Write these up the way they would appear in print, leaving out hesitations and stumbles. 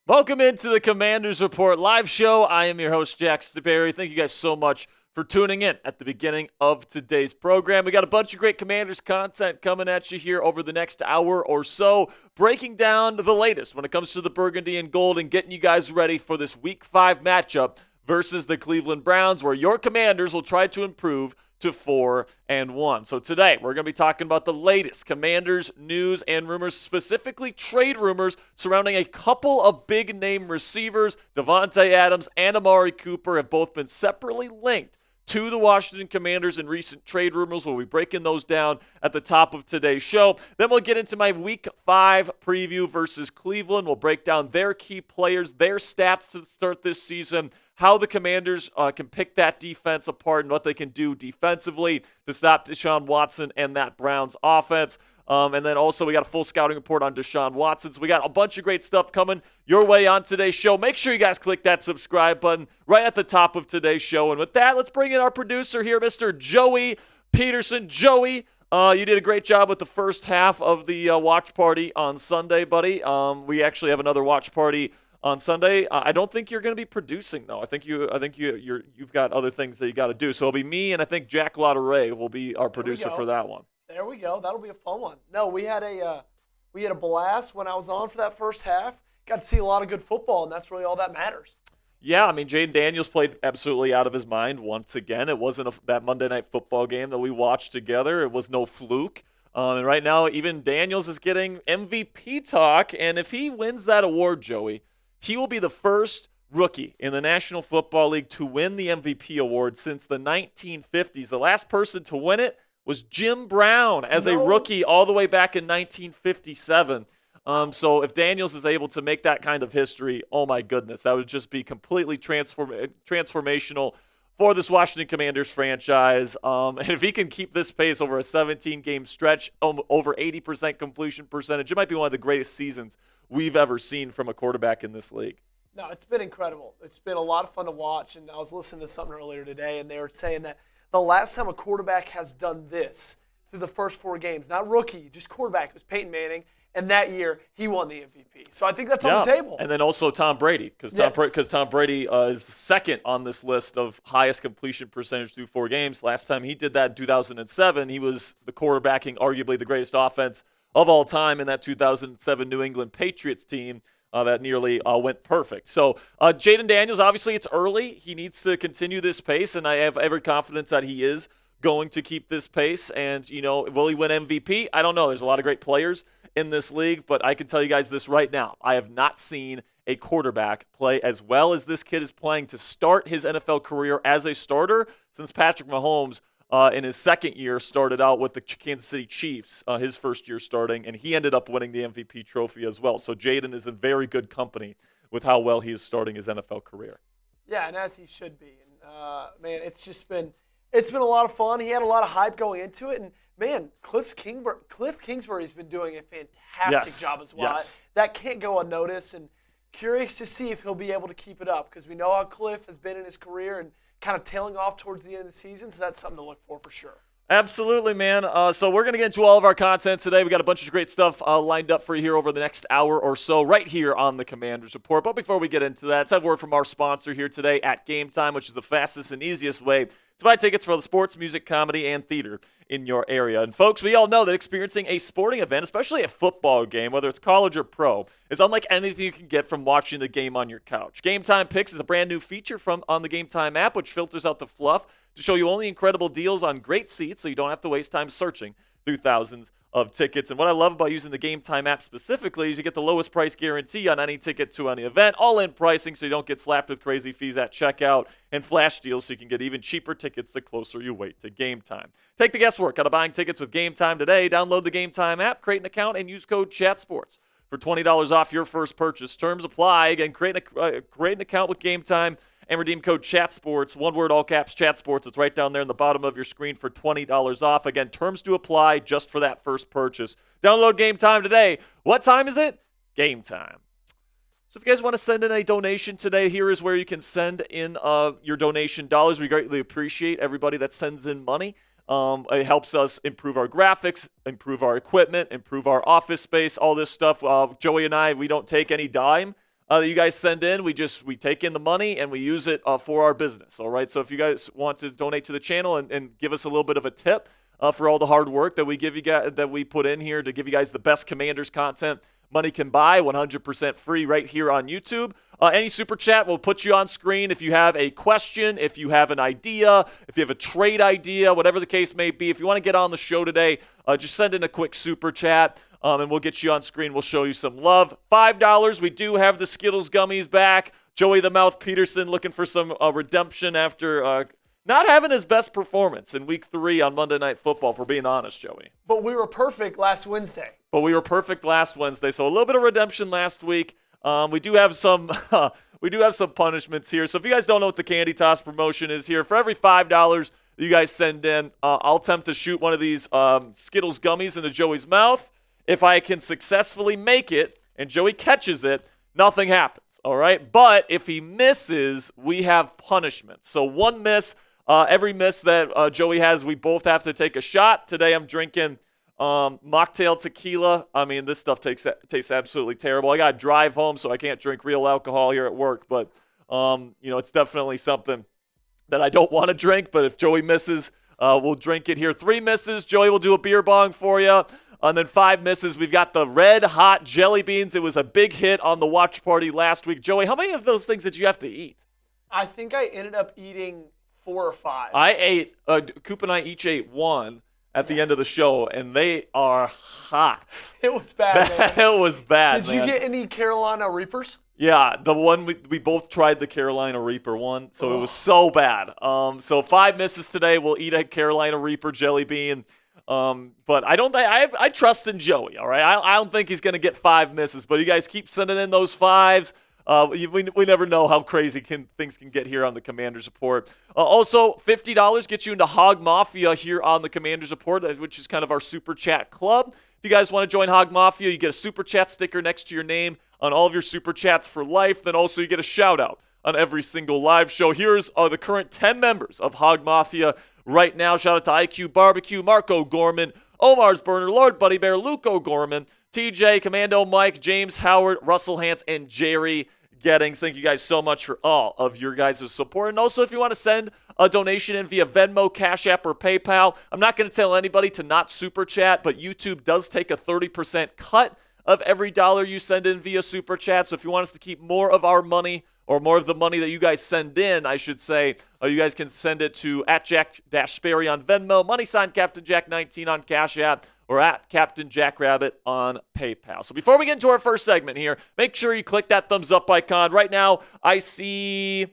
Welcome into the Commanders Report live show. I am your host, Jack Sperry. Thank you guys so much for tuning in at the beginning of today's program. We got a bunch of great Commanders content coming at you here over the next hour or so, breaking down the latest when it comes to the Burgundy and Gold and getting you guys ready for this Week 5 matchup versus the Cleveland Browns, where your Commanders will try to improve to 4-1. So today, we're going to be talking about the latest Commanders news and rumors, specifically trade rumors surrounding a couple of big-name receivers. Davante Adams and Amari Cooper have both been separately linked to the Washington Commanders in recent trade rumors. We'll be breaking those down at the top of today's show. Then we'll get into my Week 5 preview versus Cleveland. We'll break down their key players, their stats to start this season, how the Commanders can pick that defense apart and what they can do defensively to stop Deshaun Watson and that Browns offense. And then also we got a full scouting report on Deshaun Watson. So we got a bunch of great stuff coming your way on today's show. Make sure you guys click that subscribe button right at the top of today's show. And with that, let's bring in our producer here, Mr. Joey Peterson. Joey, you did a great job with the first half of the watch party on Sunday, buddy. We actually have another watch party on Sunday. I don't think you're going to be producing though. I think you've got other things that you got to do. So it'll be me, and I think Jack Lauderay will be our producer for that one. There we go. That'll be a fun one. No, we had a blast when I was on for that first half. Got to see a lot of good football, and that's really all that matters. Yeah, I mean, Jayden Daniels played absolutely out of his mind once again. It wasn't that Monday Night Football game that we watched together. It was no fluke. And right now, even Daniels is getting MVP talk, and if he wins that award, Joey, he will be the first rookie in the National Football League to win the MVP award since the 1950s. The last person to win it was Jim Brown as a rookie all the way back in 1957. So if Daniels is able to make that kind of history, oh my goodness, that would just be completely transformational for this Washington Commanders franchise. And if he can keep this pace over a 17-game stretch, over 80% completion percentage, it might be one of the greatest seasons we've ever seen from a quarterback in this league. No, it's been incredible. It's been a lot of fun to watch, and I was listening to something earlier today, and they were saying that the last time a quarterback has done this through the first 4 games, not rookie, just quarterback, it was Peyton Manning, and that year he won the MVP. So I think that's on the table. And then also Tom Brady, because Tom Brady is the second on this list of highest completion percentage through 4 games. Last time he did that in 2007, he was the quarterbacking arguably the greatest offense of all time in that 2007 New England Patriots team that nearly went perfect. So Jayden Daniels, obviously it's early. He needs to continue this pace, and I have every confidence that he is going to keep this pace. And, will he win MVP? I don't know. There's a lot of great players in this league, but I can tell you guys this right now. I have not seen a quarterback play as well as this kid is playing to start his NFL career as a starter since Patrick Mahomes in his second year started out with the Kansas City Chiefs, his first year starting, and he ended up winning the MVP trophy as well. So Jayden is in very good company with how well he is starting his NFL career. Yeah, and as he should be. And man, it's been a lot of fun. He had a lot of hype going into it, and man, Cliff Kingsbury's been doing a fantastic job as well. Yes. That can't go unnoticed, and curious to see if he'll be able to keep it up, because we know how Cliff has been in his career and kind of tailing off towards the end of the season, so that's something to look for sure. Absolutely, man. So we're going to get into all of our content today. We got a bunch of great stuff lined up for you here over the next hour or so right here on the Commanders Report. But before we get into that, let's have a word from our sponsor here today at Game Time, which is the fastest and easiest way to buy tickets for the sports, music, comedy, and theater in your area. And folks, we all know that experiencing a sporting event, especially a football game, whether it's college or pro, is unlike anything you can get from watching the game on your couch. Game Time Picks is a brand new feature on the Game Time app, which filters out the fluff to show you only incredible deals on great seats so you don't have to waste time searching through thousands of tickets. And what I love about using the Game Time app specifically is you get the lowest price guarantee on any ticket to any event, all-in pricing so you don't get slapped with crazy fees at checkout, and flash deals so you can get even cheaper tickets the closer you wait to game time. Take the guesswork out of buying tickets with Game Time today. Download the Game Time app, create an account, and use code CHATSPORTS for $20 off your first purchase. Terms apply. Again, create an account with Game Time and redeem code CHATSPORTS, one word, all caps, CHATSPORTS. It's right down there in the bottom of your screen for $20 off. Again, terms do apply just for that first purchase. Download Game Time today. What time is it? Game time. So if you guys want to send in a donation today, here is where you can send in your donation dollars. We greatly appreciate everybody that sends in money. It helps us improve our graphics, improve our equipment, improve our office space, all this stuff. Joey and I, we don't take any dime that you guys send in. We take in the money and we use it for our business. All right. So if you guys want to donate to the channel and give us a little bit of a tip for all the hard work that we give you guys, that we put in here to give you guys the best Commanders content money can buy, 100% free right here on YouTube. Any super chat will put you on screen. If you have a question, if you have an idea, if you have a trade idea, whatever the case may be, if you want to get on the show today, just send in a quick super chat, and we'll get you on screen. We'll show you some love. $5. We do have the Skittles gummies back. Joey the Mouth Peterson looking for some redemption after not having his best performance in Week 3 on Monday Night Football, if we're being honest, Joey. But we were perfect last Wednesday. So a little bit of redemption last week. We do have some punishments here. So if you guys don't know what the Candy Toss promotion is here, for every $5 you guys send in, I'll attempt to shoot one of these Skittles gummies into Joey's mouth. If I can successfully make it and Joey catches it, nothing happens. All right. But if he misses, we have punishment. So one miss. Every miss that Joey has, we both have to take a shot. Today I'm drinking mocktail tequila. I mean, this stuff tastes absolutely terrible. I got to drive home, so I can't drink real alcohol here at work. But, it's definitely something that I don't want to drink. But if Joey misses, we'll drink it here. 3 misses, Joey will do a beer bong for you. And then 5 misses, we've got the red hot jelly beans. It was a big hit on the watch party last week. Joey, how many of those things did you have to eat? I think I ended up eating 4 or 5. I ate, Coop and I each ate 1 at the end of the show, and they are hot. It was bad, man. It was bad, Did you get any Carolina Reapers? Yeah, the one we both tried the Carolina Reaper one, so it was so bad. So 5 misses today. We'll eat a Carolina Reaper jelly bean. But I trust in Joey, all right? I don't think he's going to get 5 misses, but you guys keep sending in those 5s. We never know how crazy things can get here on the Commanders Report. Also, $50 gets you into Hog Mafia here on the Commanders Report, which is kind of our Super Chat club. If you guys want to join Hog Mafia, you get a Super Chat sticker next to your name on all of your Super Chats for life. Then also you get a shout-out on every single live show. Here's the current 10 members of Hog Mafia right now. Shout out to IQ Barbecue, Marco Gorman, Omar's Burner, Lord Buddy Bear, Luke O'Gorman, TJ, Commando Mike, James Howard, Russell Hance, and Jerry Gettings. Thank you guys so much for all of your guys' support. And also, if you want to send a donation in via Venmo, Cashapp, or PayPal, I'm not going to tell anybody to not super chat, but YouTube does take a 30% cut of every dollar you send in via super chat. So if you want us to keep more of our money, or more of the money that you guys send in, I should say, you guys can send it to @Jack-Sperry on Venmo, # Captain Jack 19 on Cash App, or Captain Jack Rabbit on PayPal. So before we get into our first segment here, make sure you click that thumbs up icon. Right now, I see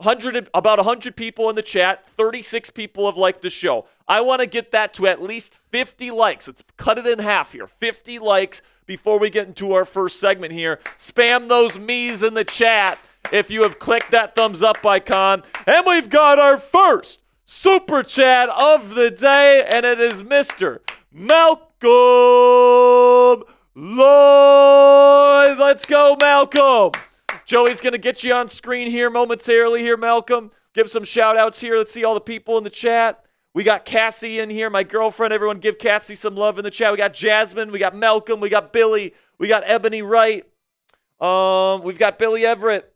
about 100 people in the chat. 36 people have liked the show. I want to get that to at least 50 likes. Let's cut it in half here. 50 likes before we get into our first segment here. Spam those me's in the chat if you have clicked that thumbs up icon. And we've got our first super chat of the day, and it is Mr. Malcolm Lloyd. Let's go, Malcolm. Joey's going to get you on screen here momentarily here, Malcolm. Give some shout-outs here. Let's see all the people in the chat. We got Cassie in here, my girlfriend. Everyone give Cassie some love in the chat. We got Jasmine. We got Malcolm. We got Billy. We got Ebony Wright. We've got Billy Everett.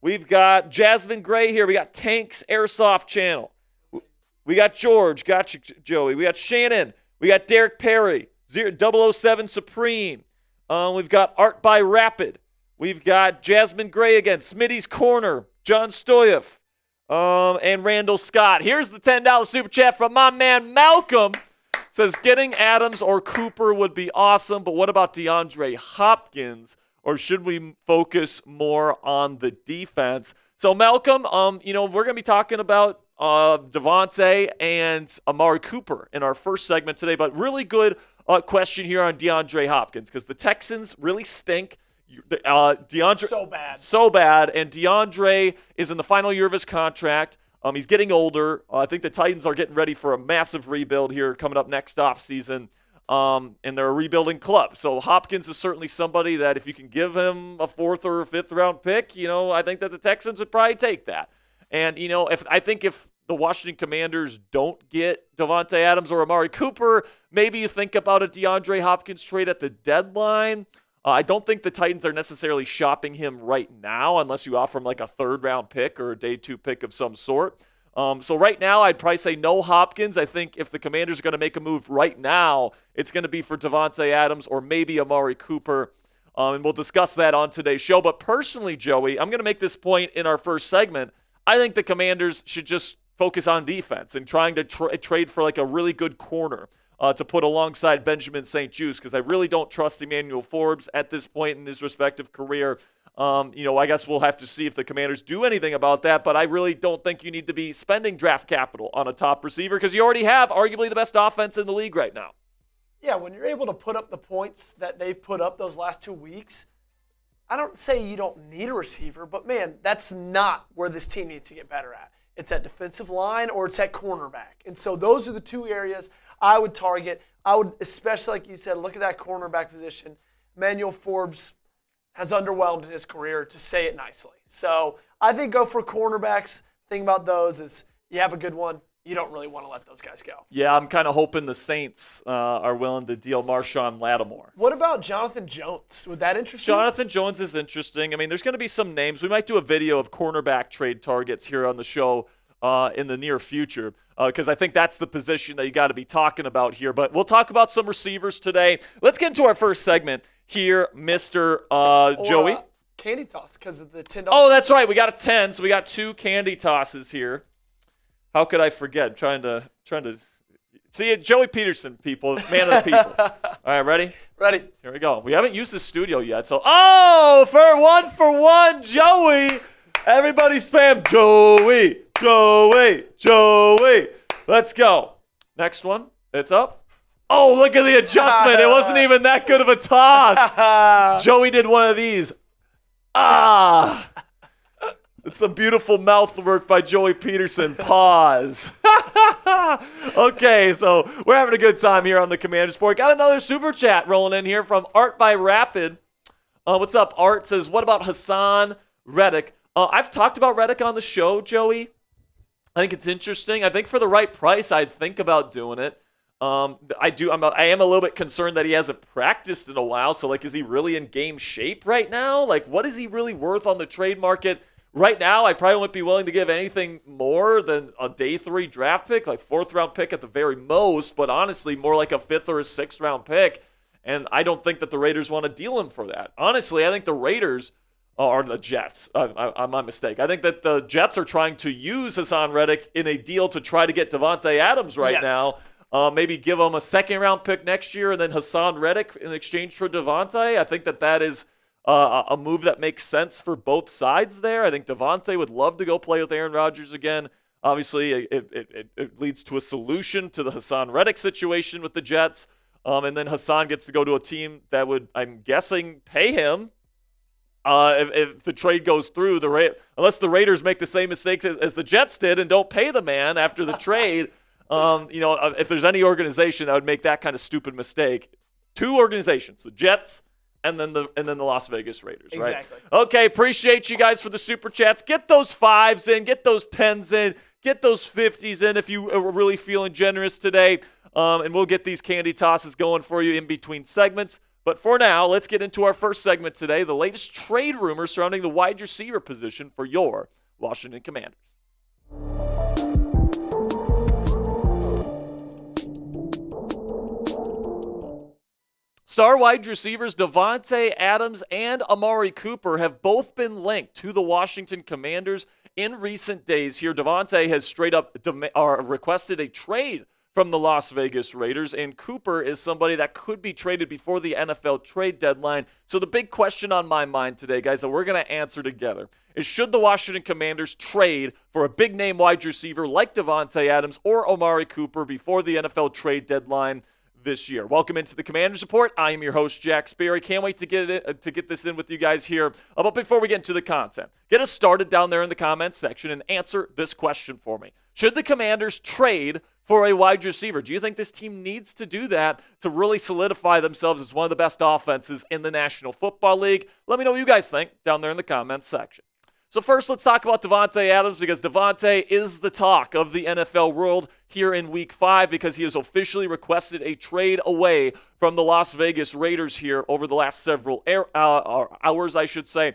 We've got Jasmine Gray here. We got Tank's Airsoft Channel. We got George. Gotcha, Joey. We got Shannon. We got Derek Perry. 007 Supreme. We've got Art by Rapid. We've got Jasmine Gray again. Smitty's Corner. John Stoyev. And Randall Scott. Here's the $10 super chat from my man Malcolm. Says getting Adams or Cooper would be awesome, but what about DeAndre Hopkins? Or should we focus more on the defense? So Malcolm, we're going to be talking about Davante and Amari Cooper in our first segment today, but really good question here on DeAndre Hopkins because the Texans really stink. DeAndre so bad, and DeAndre is in the final year of his contract. He's getting older. I think the Titans are getting ready for a massive rebuild here coming up next offseason, and they're a rebuilding club. So Hopkins is certainly somebody that if you can give him a 4th or 5th round pick, I think that the Texans would probably take that. And if the Washington Commanders don't get Davante Adams or Amari Cooper, maybe you think about a DeAndre Hopkins trade at the deadline. I don't think the Titans are necessarily shopping him right now unless you offer him like a third-round pick or a day 2 pick of some sort. So right now, I'd probably say no Hopkins. I think if the Commanders are going to make a move right now, it's going to be for Davante Adams or maybe Amari Cooper. And we'll discuss that on today's show. But personally, Joey, I'm going to make this point in our first segment. I think the Commanders should just focus on defense and trying to trade for like a really good corner to put alongside Benjamin St-Juste, because I really don't trust Emmanuel Forbes at this point in his respective career. I guess we'll have to see if the Commanders do anything about that, but I really don't think you need to be spending draft capital on a top receiver because you already have arguably the best offense in the league right now. Yeah, when you're able to put up the points that they've put up those last 2 weeks, I don't say you don't need a receiver, but man, that's not where this team needs to get better at. It's at defensive line or it's at cornerback. And so those are the 2 areas I would target. I would, especially like you said, look at that cornerback position. Emmanuel Forbes has underwhelmed in his career, to say it nicely. So I think go for cornerbacks. Thing about those is you have a good one. You don't really want to let those guys go. Yeah, I'm kind of hoping the Saints are willing to deal Marshawn Lattimore. What about Jonathan Jones? Would that interest you? Jonathan Jones is interesting. I mean, there's going to be some names. We might do a video of cornerback trade targets here on the show in the near future because I think that's the position that you got to be talking about here. But we'll talk about some receivers today. Let's get into our first segment here, Mr. Joey. Candy toss because of the $10. Oh, that's right. We got a 10, so we got 2 candy tosses here. How could I forget? Trying to see it. Joey Peterson, people, man of the people. All right, ready? Ready. Here we go. We haven't used the studio yet, so for one, Joey. Everybody spam Joey. Let's go. Next one. It's up. Oh, look at the adjustment. It wasn't even that good of a toss. Joey did one of these. It's some beautiful mouth work by Joey Peterson. Pause. Okay, so we're having a good time here on the Commander Sport. Got another super chat rolling in here from Art by Rapid. What's up, Art? Says, what about Hassan Reddick? I've talked about Reddick on the show, Joey. I think it's interesting. I think for the right price, I'd think about doing it. I am a little bit concerned that he hasn't practiced in a while. So, like, is he really in game shape right now? Like, what is he really worth on the trade market? Right now, I probably wouldn't be willing to give anything more than a day 3 draft pick, like 4th round pick at the very most, but honestly, more like a 5th or a 6th round pick. And I don't think that the Raiders want to deal him for that. Honestly, I think the Raiders are the Jets. I'm my mistake. I think that the Jets are trying to use Hassan Reddick in a deal to try to get Davante Adams right now. Maybe give him a 2nd round pick next year and then Hassan Reddick in exchange for Davante. I think that is a move that makes sense for both sides there. I think Davante would love to go play with Aaron Rodgers again. Obviously, it leads to a solution to the Hassan Reddick situation with the Jets. And then Hassan gets to go to a team that would, I'm guessing, pay him if the trade goes through. Unless the Raiders make the same mistakes as the Jets did and don't pay the man after the trade. If there's any organization that would make that kind of stupid mistake, 2 organizations, the Jets and then the Las Vegas Raiders, right? Exactly. Okay, appreciate you guys for the super chats. Get those 5s in, get those 10s in, get those 50s in if you are really feeling generous today. And we'll get these candy tosses going for you in between segments. But for now, let's get into our first segment today, the latest trade rumors surrounding the wide receiver position for your Washington Commanders. Star wide receivers Davante Adams and Amari Cooper have both been linked to the Washington Commanders in recent days. Here, Davante has straight up requested a trade from the Las Vegas Raiders, and Cooper is somebody that could be traded before the NFL trade deadline. So the big question on my mind today, guys, that we're going to answer together is, should the Washington Commanders trade for a big-name wide receiver like Davante Adams or Amari Cooper before the NFL trade deadline this year? Welcome into the Commanders Report. I am your host, Jack Sperry. Can't wait to get this in with you guys here. But before we get into the content, get us started down there in the comments section and answer this question for me. Should the Commanders trade for a wide receiver? Do you think this team needs to do that to really solidify themselves as one of the best offenses in the National Football League? Let me know what you guys think down there in the comments section. So first, let's talk about Davante Adams because Davante is the talk of the NFL world here in Week 5 because he has officially requested a trade away from the Las Vegas Raiders here over the last several hours, I should say.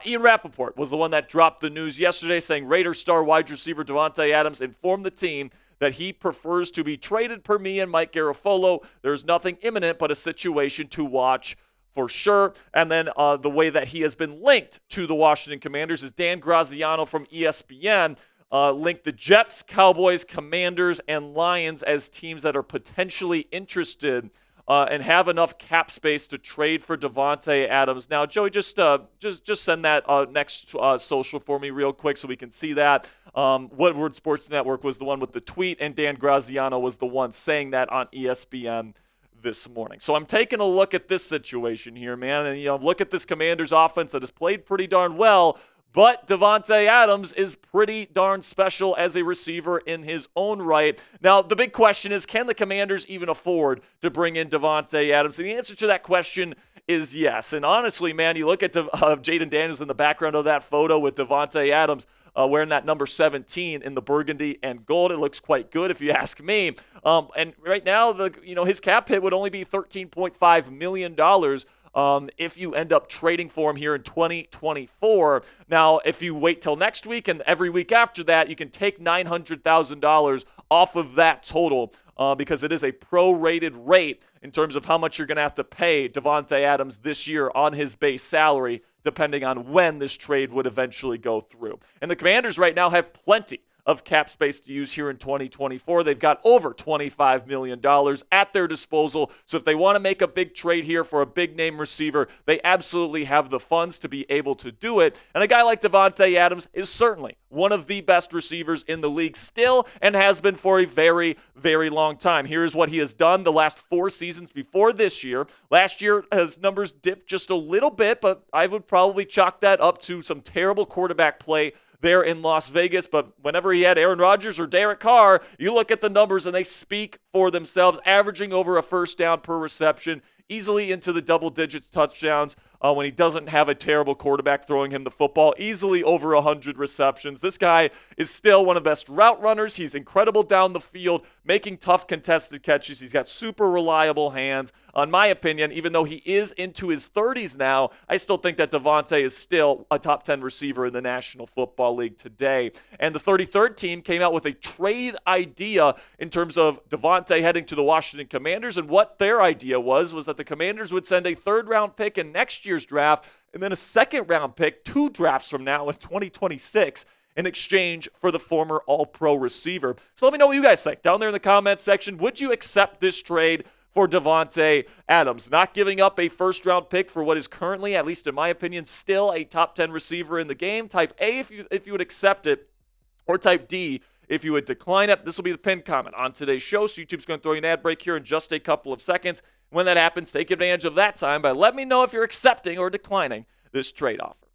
Ian Rappaport was the one that dropped the news yesterday saying Raiders star wide receiver Davante Adams informed the team that he prefers to be traded per me and Mike Garafolo. There's nothing imminent but a situation to watch for sure. And then the way that he has been linked to the Washington Commanders is Dan Graziano from ESPN linked the Jets, Cowboys, Commanders, and Lions as teams that are potentially interested and have enough cap space to trade for Davante Adams. Now, Joey, just send that next social for me real quick so we can see that. Woodward Sports Network was the one with the tweet, and Dan Graziano was the one saying that on ESPN this morning. So I'm taking a look at this situation here, man, and look at this Commanders offense that has played pretty darn well, but Davante Adams is pretty darn special as a receiver in his own right. Now, the big question is, can the Commanders even afford to bring in Davante Adams? And the answer to that question is yes. And honestly, man, you look at Jayden Daniels in the background of that photo with Davante Adams wearing that number 17 in the burgundy and gold. It looks quite good if you ask me. And right now, his cap hit would only be $13.5 million if you end up trading for him here in 2024. Now, if you wait till next week and every week after that, you can take $900,000 off of that total because it is a prorated rate in terms of how much you're going to have to pay Davante Adams this year on his base salary, depending on when this trade would eventually go through. And the Commanders right now have plenty of cap space to use here in 2024. They've got over $25 million at their disposal. So if they want to make a big trade here for a big-name receiver, they absolutely have the funds to be able to do it. And a guy like Davante Adams is certainly one of the best receivers in the league still and has been for a very, very long time. Here's what he has done the last 4 seasons before this year. Last year, his numbers dipped just a little bit, but I would probably chalk that up to some terrible quarterback play there in Las Vegas. But whenever he had Aaron Rodgers or Derek Carr, you look at the numbers and they speak for themselves, averaging over a first down per reception, easily into the double digits touchdowns when he doesn't have a terrible quarterback throwing him the football, easily over 100 receptions. This guy is still one of the best route runners. He's incredible down the field, making tough contested catches. He's got super reliable hands. In my opinion, even though he is into his 30s now, I still think that Davante is still a top 10 receiver in the National Football League today. And the 33rd team came out with a trade idea in terms of Davante heading to the Washington Commanders, and what their idea was that the Commanders would send a 3rd-round pick in next year's draft and then a 2nd-round pick 2 drafts from now in 2026 in exchange for the former All-Pro receiver. So let me know what you guys think down there in the comments section. Would you accept this trade for Davante Adams? Not giving up a 1st-round pick for what is currently, at least in my opinion, still a top 10 receiver in the game. Type A if you would accept it, or type D if you would decline it. This will be the pinned comment on today's show, so YouTube's going to throw you an ad break here in just a couple of seconds. When that happens, take advantage of that time by letting me know if you're accepting or declining this trade offer.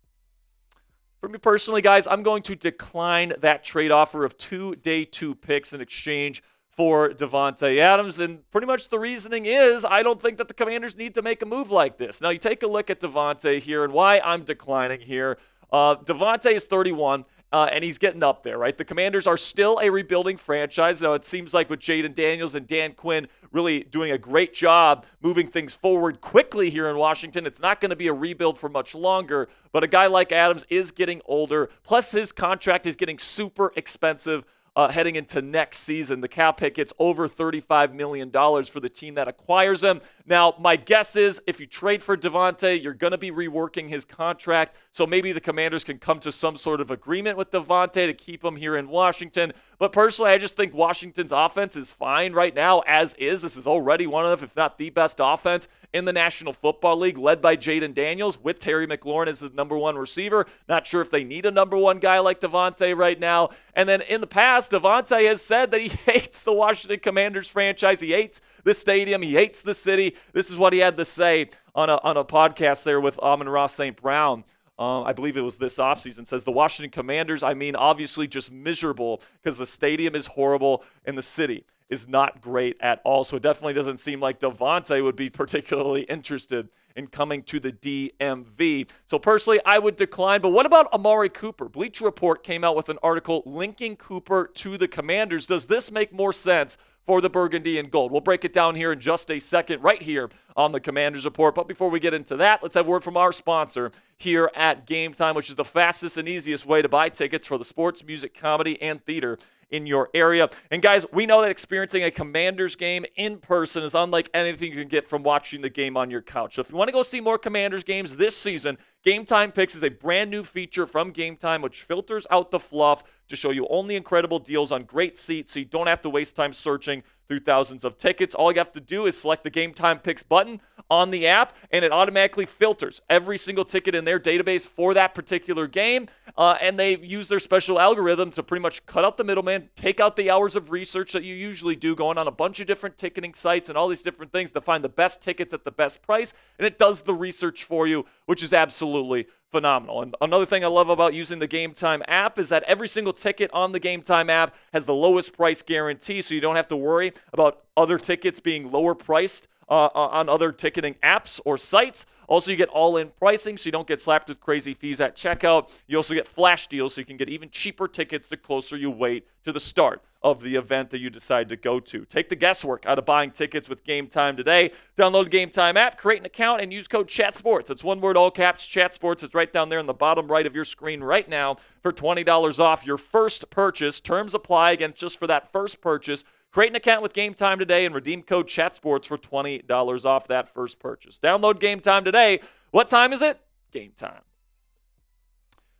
For me personally, guys, I'm going to decline that trade offer of 2 day 2 picks in exchange for Davante Adams. And pretty much the reasoning is I don't think that the Commanders need to make a move like this. Now, you take a look at Davante here and why I'm declining here. Davante is 31. And he's getting up there, right? The Commanders are still a rebuilding franchise. Now, it seems like with Jayden Daniels and Dan Quinn really doing a great job moving things forward quickly here in Washington, it's not going to be a rebuild for much longer. But a guy like Adams is getting older. Plus, his contract is getting super expensive heading into next season. The cap hit gets over $35 million for the team that acquires him. Now, my guess is if you trade for Davante, you're going to be reworking his contract. So maybe the Commanders can come to some sort of agreement with Davante to keep him here in Washington. But personally, I just think Washington's offense is fine right now as is. This is already one of, if not the best offense in the National Football League, led by Jayden Daniels with Terry McLaurin as the number 1 receiver. Not sure if they need a number 1 guy like Davante right now. And then in the past, Davante has said that he hates the Washington Commanders franchise. He hates the stadium. He hates the city. This is what he had to say on a podcast there with Amon-Ra St. Brown. I believe it was this offseason, says the Washington Commanders, I mean, obviously just miserable because the stadium is horrible and the city is not great at all. So it definitely doesn't seem like Davante would be particularly interested in coming to the DMV. So personally, I would decline. But what about Amari Cooper? Bleacher Report came out with an article linking Cooper to the Commanders. Does this make more sense for the Burgundy and Gold? We'll break it down here in just a second right here on the Commanders Report. But before we get into that, let's have a word from our sponsor here at Game Time, which is the fastest and easiest way to buy tickets for the sports, music, comedy, and theater in your area. And guys, we know that experiencing a Commanders game in person is unlike anything you can get from watching the game on your couch. So if you want to go see more Commanders games this season, Game Time Picks is a brand new feature from Game Time which filters out the fluff to show you only incredible deals on great seats so you don't have to waste time searching through thousands of tickets. All you have to do is select the Game Time Picks button on the app, and it automatically filters every single ticket in their database for that particular game. And they use their special algorithm to pretty much cut out the middleman, take out the hours of research that you usually do, going on a bunch of different ticketing sites and all these different things to find the best tickets at the best price. And it does the research for you, which is absolutely phenomenal. And another thing I love about using the Game Time app is that every single ticket on the Game Time app has the lowest price guarantee, so you don't have to worry about other tickets being lower priced on other ticketing apps or sites. Also, you get all-in pricing, so you don't get slapped with crazy fees at checkout. You also get flash deals, so you can get even cheaper tickets the closer you wait to the start of the event that you decide to go to. Take the guesswork out of buying tickets with Game Time today. Download the Game Time app, create an account, and use code CHATSPORTS. It's one word, all caps, CHATSPORTS. It's right down there in the bottom right of your screen right now for $20 off your first purchase. Terms apply, again, just for that first purchase. Create an account with Game Time today and redeem code CHATSPORTS for $20 off that first purchase. Download Game Time today. What time is it? Game time.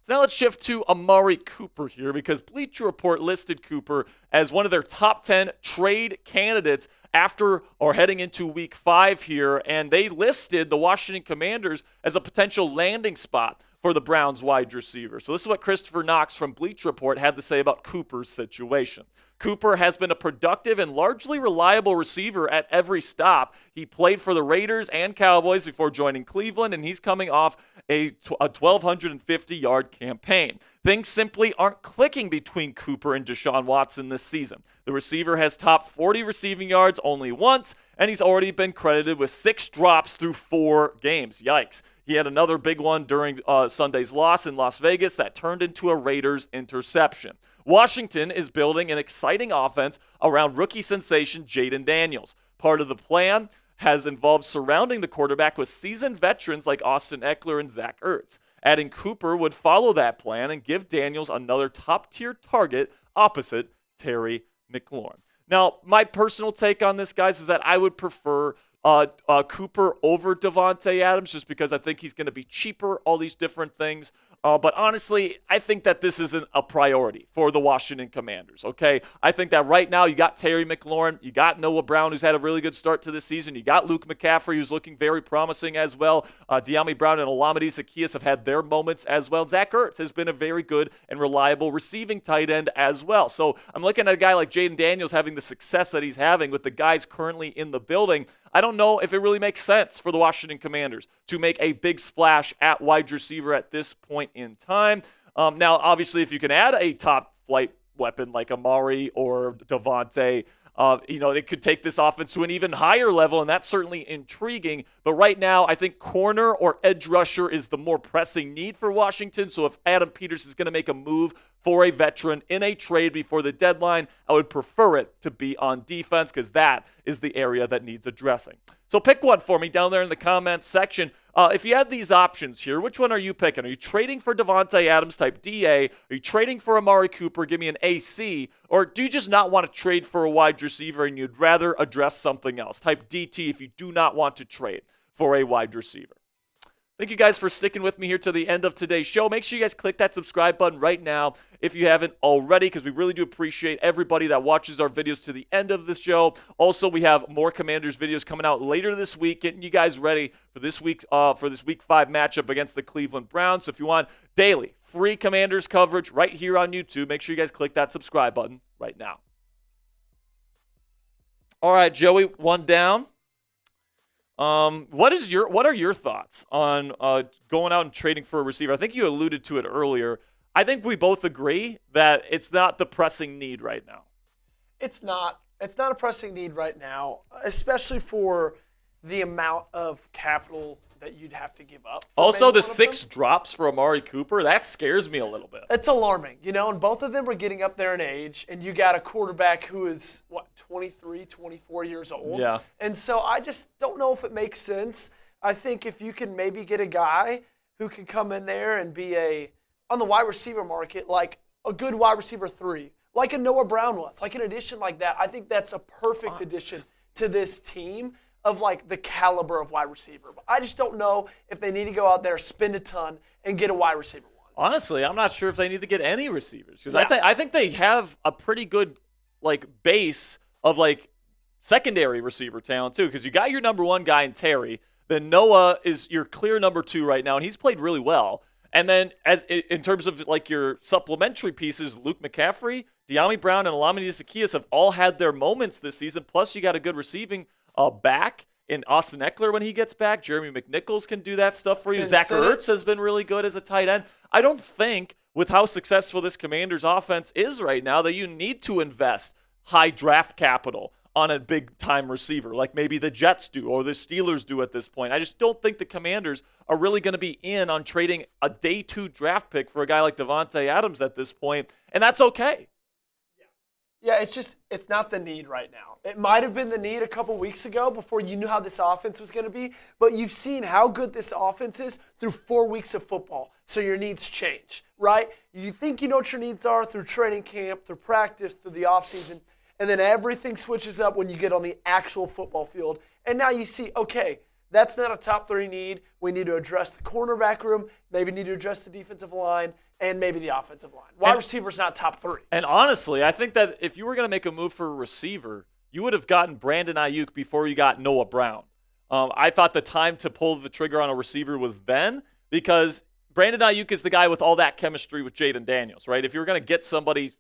So now let's shift to Amari Cooper here because Bleacher Report listed Cooper as one of their top 10 trade candidates after or heading into week 5 here, and they listed the Washington Commanders as a potential landing spot for the Browns wide receiver. So this is what Christopher Knox from Bleacher Report had to say about Cooper's situation. Cooper has been a productive and largely reliable receiver at every stop. He played for the Raiders and Cowboys before joining Cleveland, and he's coming off a 1,250-yard campaign. Things simply aren't clicking between Cooper and Deshaun Watson this season. The receiver has topped 40 receiving yards only once, and he's already been credited with 6 drops through 4 games. Yikes. He had another big one during Sunday's loss in Las Vegas that turned into a Raiders interception. Washington is building an exciting offense around rookie sensation Jayden Daniels. Part of the plan has involved surrounding the quarterback with seasoned veterans like Austin Eckler and Zach Ertz. Adding Cooper would follow that plan and give Daniels another top-tier target opposite Terry McLaurin. Now, my personal take on this, guys, is that I would prefer Cooper over Davante Adams just because I think he's going to be cheaper, all these different things. But honestly, I think that this isn't a priority for the Washington Commanders, okay? I think that right now you got Terry McLaurin, you got Noah Brown, who's had a really good start to the season, you got Luke McCaffrey, who's looking very promising as well. De'Ami Brown and Olamide Zaccheaus have had their moments as well. Zach Ertz has been a very good and reliable receiving tight end as well. So I'm looking at a guy like Jayden Daniels having the success that he's having with the guys currently in the building. I don't know if it really makes sense for the Washington Commanders to make a big splash at wide receiver at this point in time. Now, obviously, if you can add a top flight weapon like Amari or Davante, they could take this offense to an even higher level, and that's certainly intriguing. But right now, I think corner or edge rusher is the more pressing need for Washington. So if Adam Peters is going to make a move for a veteran in a trade before the deadline, I would prefer it to be on defense because that is the area that needs addressing. So pick one for me down there in the comments section. If you had these options here, which one are you picking? Are you trading for Davante Adams type DA? Are you trading for Amari Cooper? Give me an AC. Or do you just not want to trade for a wide receiver and you'd rather address something else? Type DT if you do not want to trade for a wide receiver. Thank you guys for sticking with me here to the end of today's show. Make sure you guys click that subscribe button right now if you haven't already, because we really do appreciate everybody that watches our videos to the end of this show. Also, we have more Commanders videos coming out later this week, getting you guys ready for this week 5 matchup against the Cleveland Browns. So if you want daily free Commanders coverage right here on YouTube, make sure you guys click that subscribe button right now. All right, Joey, one down. What are your thoughts on going out and trading for a receiver? I think you alluded to it earlier. I think we both agree that it's not the pressing need right now. It's not. It's not a pressing need right now, especially for the amount of capital that you'd have to give up. Also, the 6 drops for Amari Cooper, that scares me a little bit. It's alarming, and both of them are getting up there in age, and you got a quarterback who is, 23, 24 years old? Yeah. And so I just don't know if it makes sense. I think if you can maybe get a guy who can come in there and be on the wide receiver market, like a good wide receiver 3, like a Noah Brown was, like an addition like that, I think that's a perfect addition to this team of like the caliber of wide receiver. But I just don't know if they need to go out there, spend a ton, and get a wide receiver 1. Honestly, I'm not sure if they need to get any receivers because I think they have a pretty good base of secondary receiver talent too. Because you got your number 1 guy in Terry, then Noah is your clear number 2 right now, and he's played really well. And then as in terms of your supplementary pieces, Luke McCaffrey, De'Ami Brown, and Olamide Zaccheaus have all had their moments this season. Plus, you got a good receiving back in Austin Eckler when he gets back. Jeremy McNichols can do that stuff for you. Zach Ertz has been really good as a tight end. I don't think with how successful this Commanders offense is right now that you need to invest high draft capital on a big-time receiver like maybe the Jets do or the Steelers do at this point. I just don't think the Commanders are really going to be in on trading a day 2 draft pick for a guy like Davante Adams at this point, and that's okay. Yeah, it's not the need right now. It might have been the need a couple weeks ago before you knew how this offense was going to be, but you've seen how good this offense is through 4 weeks of football, so your needs change, right? You think you know what your needs are through training camp, through practice, through the offseason, and then everything switches up when you get on the actual football field, and now you see, okay, that's not a top 3 need. We need to address the cornerback room, maybe need to address the defensive line, and maybe the offensive line. Wide receiver's not top 3. And honestly, I think that if you were going to make a move for a receiver, you would have gotten Brandon Ayuk before you got Noah Brown. I thought the time to pull the trigger on a receiver was then because Brandon Ayuk is the guy with all that chemistry with Jayden Daniels, right? If you were going to get somebody,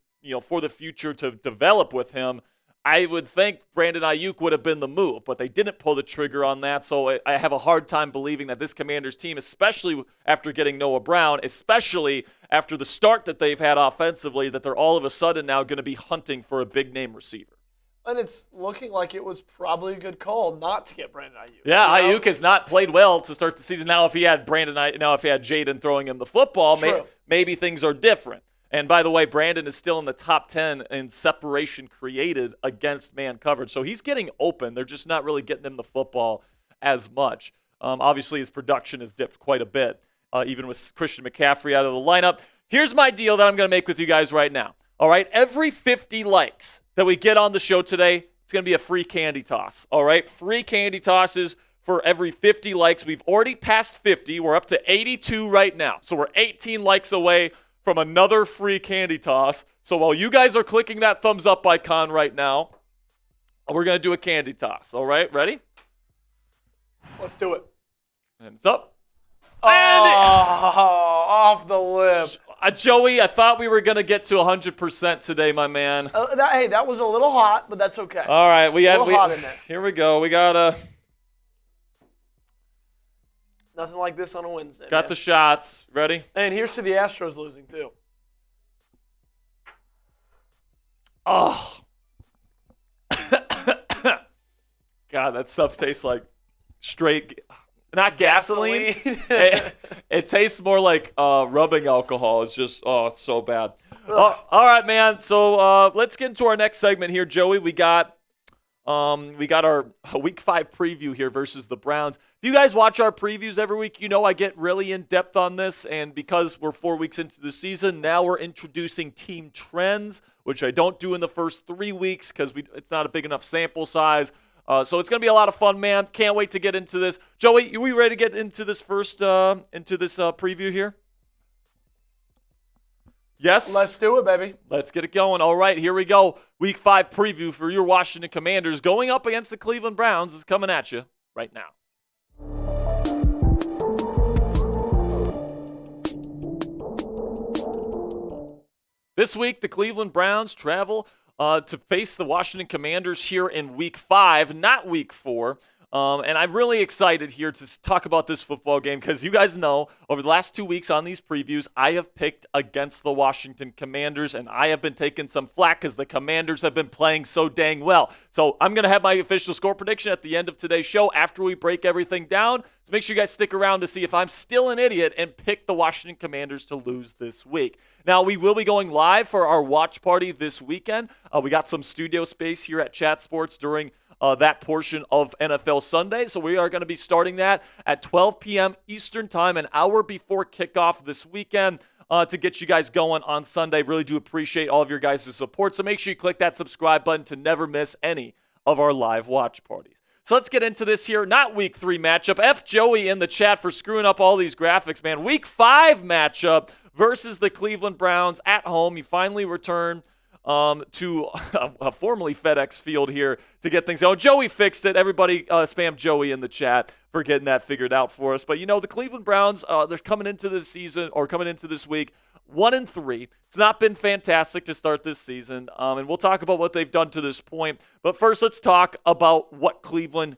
for the future to develop with him, I would think Brandon Ayuk would have been the move, but they didn't pull the trigger on that. So I have a hard time believing that this Commanders team, especially after getting Noah Brown, especially after the start that they've had offensively, that they're all of a sudden now going to be hunting for a big-name receiver. And it's looking like it was probably a good call not to get Brandon Ayuk. Yeah, Ayuk has not played well to start the season. Now, if he had Jayden throwing him the football, maybe things are different. And by the way, Brandon is still in the top 10 in separation created against man coverage. So he's getting open. They're just not really getting him the football as much. Obviously, his production has dipped quite a bit, even with Christian McCaffrey out of the lineup. Here's my deal that I'm going to make with you guys right now. All right, every 50 likes that we get on the show today, it's going to be a free candy toss. All right, free candy tosses for every 50 likes. We've already passed 50. We're up to 82 right now. So we're 18 likes away from another free candy toss. So while you guys are clicking that thumbs up icon right now, we're going to do a candy toss. All right, ready? Let's do it. And it's up. Off the lip. Joey, I thought we were going to get to 100% today, my man. That was a little hot, but that's okay. All right. Hot in there. Here we go. We got nothing like this on a Wednesday. Got the shots. Ready? And here's to the Astros losing, too. Oh. God, that stuff tastes like straight, not gasoline. It tastes more like rubbing alcohol. It's just, it's so bad. All right, man. So let's get into our next segment here, Joey. We got our Week 5 preview here versus the Browns. If you guys watch our previews every week, I get really in-depth on this. And because we're 4 weeks into the season, now we're introducing team trends, which I don't do in the first 3 weeks because it's not a big enough sample size. So it's going to be a lot of fun, man. Can't wait to get into this. Joey, are we ready to get into this preview here? Yes? Let's do it, baby. Let's get it going. All right, here we go. Week 5 preview for your Washington Commanders going up against the Cleveland Browns is coming at you right now. This week, the Cleveland Browns travel to face the Washington Commanders here in Week 5, not Week 4. And I'm really excited here to talk about this football game because you guys know over the last 2 weeks on these previews, I have picked against the Washington Commanders, and I have been taking some flack because the Commanders have been playing so dang well. So I'm going to have my official score prediction at the end of today's show after we break everything down. So make sure you guys stick around to see if I'm still an idiot and pick the Washington Commanders to lose this week. Now, we will be going live for our watch party this weekend. We got some studio space here at Chat Sports during that portion of NFL Sunday. So we are going to be starting that at 12 p.m. Eastern Time, an hour before kickoff this weekend to get you guys going on Sunday. Really do appreciate all of your guys' support. So make sure you click that subscribe button to never miss any of our live watch parties. So let's get into this here. Not week 3 matchup. F Joey in the chat for screwing up all these graphics, man. Week 5 matchup versus the Cleveland Browns at home. You finally return to a formerly FedEx Field here to get things going. Joey fixed it. Everybody spam Joey in the chat for getting that figured out for us. But, you know, the Cleveland Browns, they're coming into this season or coming into this week 1-3. It's not been fantastic to start this season, and we'll talk about what they've done to this point. But first, let's talk about what Cleveland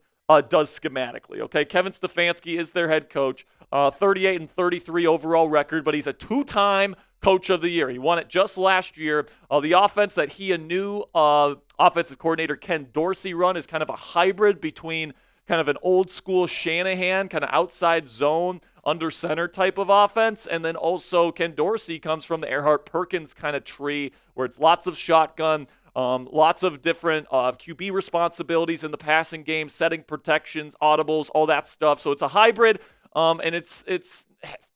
does schematically, okay? Kevin Stefanski is their head coach, 38-33 overall record, but he's a 2-time Coach of the Year. He won it just last year. The offense that he and new offensive coordinator Ken Dorsey run is kind of a hybrid between kind of an old school Shanahan, kind of outside zone, under center type of offense. And then also Ken Dorsey comes from the Earhart-Perkins kind of tree where it's lots of shotgun, lots of different QB responsibilities in the passing game, setting protections, audibles, all that stuff. So it's a hybrid, and it's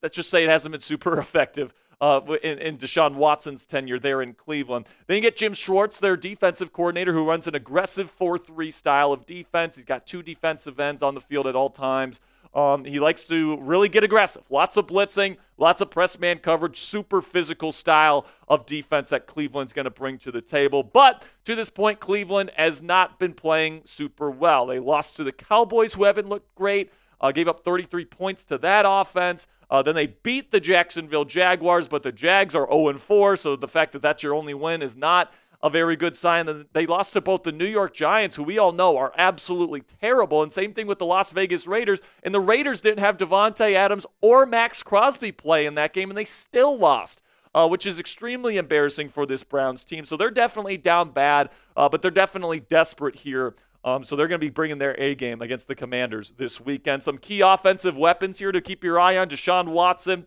let's just say it hasn't been super effective in Deshaun Watson's tenure there in Cleveland. Then you get Jim Schwartz, their defensive coordinator, who runs an aggressive 4-3 style of defense. He's got 2 defensive ends on the field at all times. He likes to really get aggressive. Lots of blitzing, lots of press man coverage, super physical style of defense that Cleveland's going to bring to the table. But to this point, Cleveland has not been playing super well. They lost to the Cowboys, who haven't looked great. Gave up 33 points to that offense. Then they beat the Jacksonville Jaguars, but the Jags are 0-4, so the fact that that's your only win is not a very good sign. That they lost to both the New York Giants, who we all know are absolutely terrible, and same thing with the Las Vegas Raiders. And the Raiders didn't have Davante Adams or Max Crosby play in that game, and they still lost, which is extremely embarrassing for this Browns team. So they're definitely down bad, but they're definitely desperate here. So they're going to be bringing their A game against the Commanders this weekend. Some key offensive weapons here to keep your eye on. Deshaun Watson.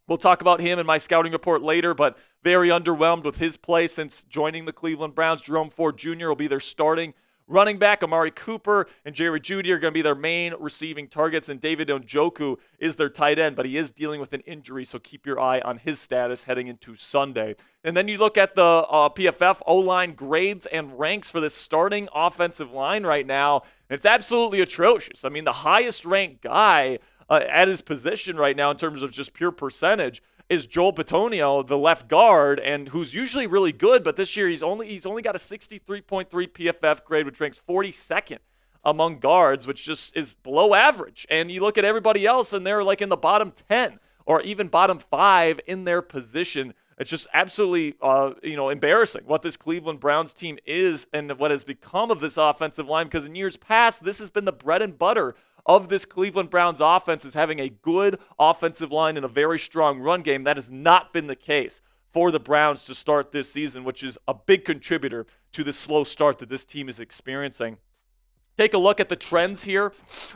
We'll talk about him in my scouting report later, but very underwhelmed with his play since joining the Cleveland Browns. Jerome Ford Jr. will be their starting running back. Amari Cooper and Jerry Jeudy are going to be their main receiving targets, and David Njoku is their tight end, but he is dealing with an injury, so keep your eye on his status heading into Sunday. And then you look at the PFF O-line grades and ranks for this starting offensive line right now, and it's absolutely atrocious. I mean, the highest ranked guy at his position right now in terms of just pure percentage is Joel Bitonio, the left guard, and who's usually really good, but this year he's only got a 63.3 PFF grade, which ranks 42nd among guards, which just is below average. And you look at everybody else, and they're like in the bottom 10 or even bottom 5 in their position. It's just absolutely, embarrassing what this Cleveland Browns team is and what has become of this offensive line, because in years past, this has been the bread and butter of this Cleveland Browns offense, is having a good offensive line and a very strong run game. That has not been the case for the Browns to start this season, which is a big contributor to the slow start that this team is experiencing. Take a look at the trends here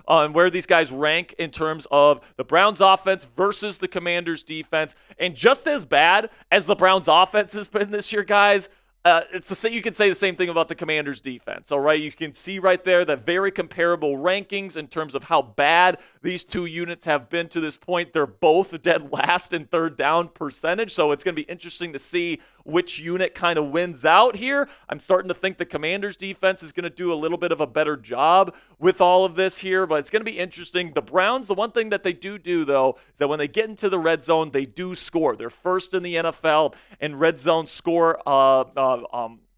on where these guys rank in terms of the Browns offense versus the Commanders defense. And just as bad as the Browns offense has been this year, guys, you can say the same thing about the Commanders defense, all right? You can see right there that very comparable rankings in terms of how bad these two units have been to this point. They're both dead last in third down percentage, so it's going to be interesting to see which unit kind of wins out here. I'm starting to think the Commanders defense is going to do a little bit of a better job with all of this here, but it's going to be interesting. The Browns, the one thing that they do, though, is that when they get into the red zone, they do score. They're first in the NFL in red zone score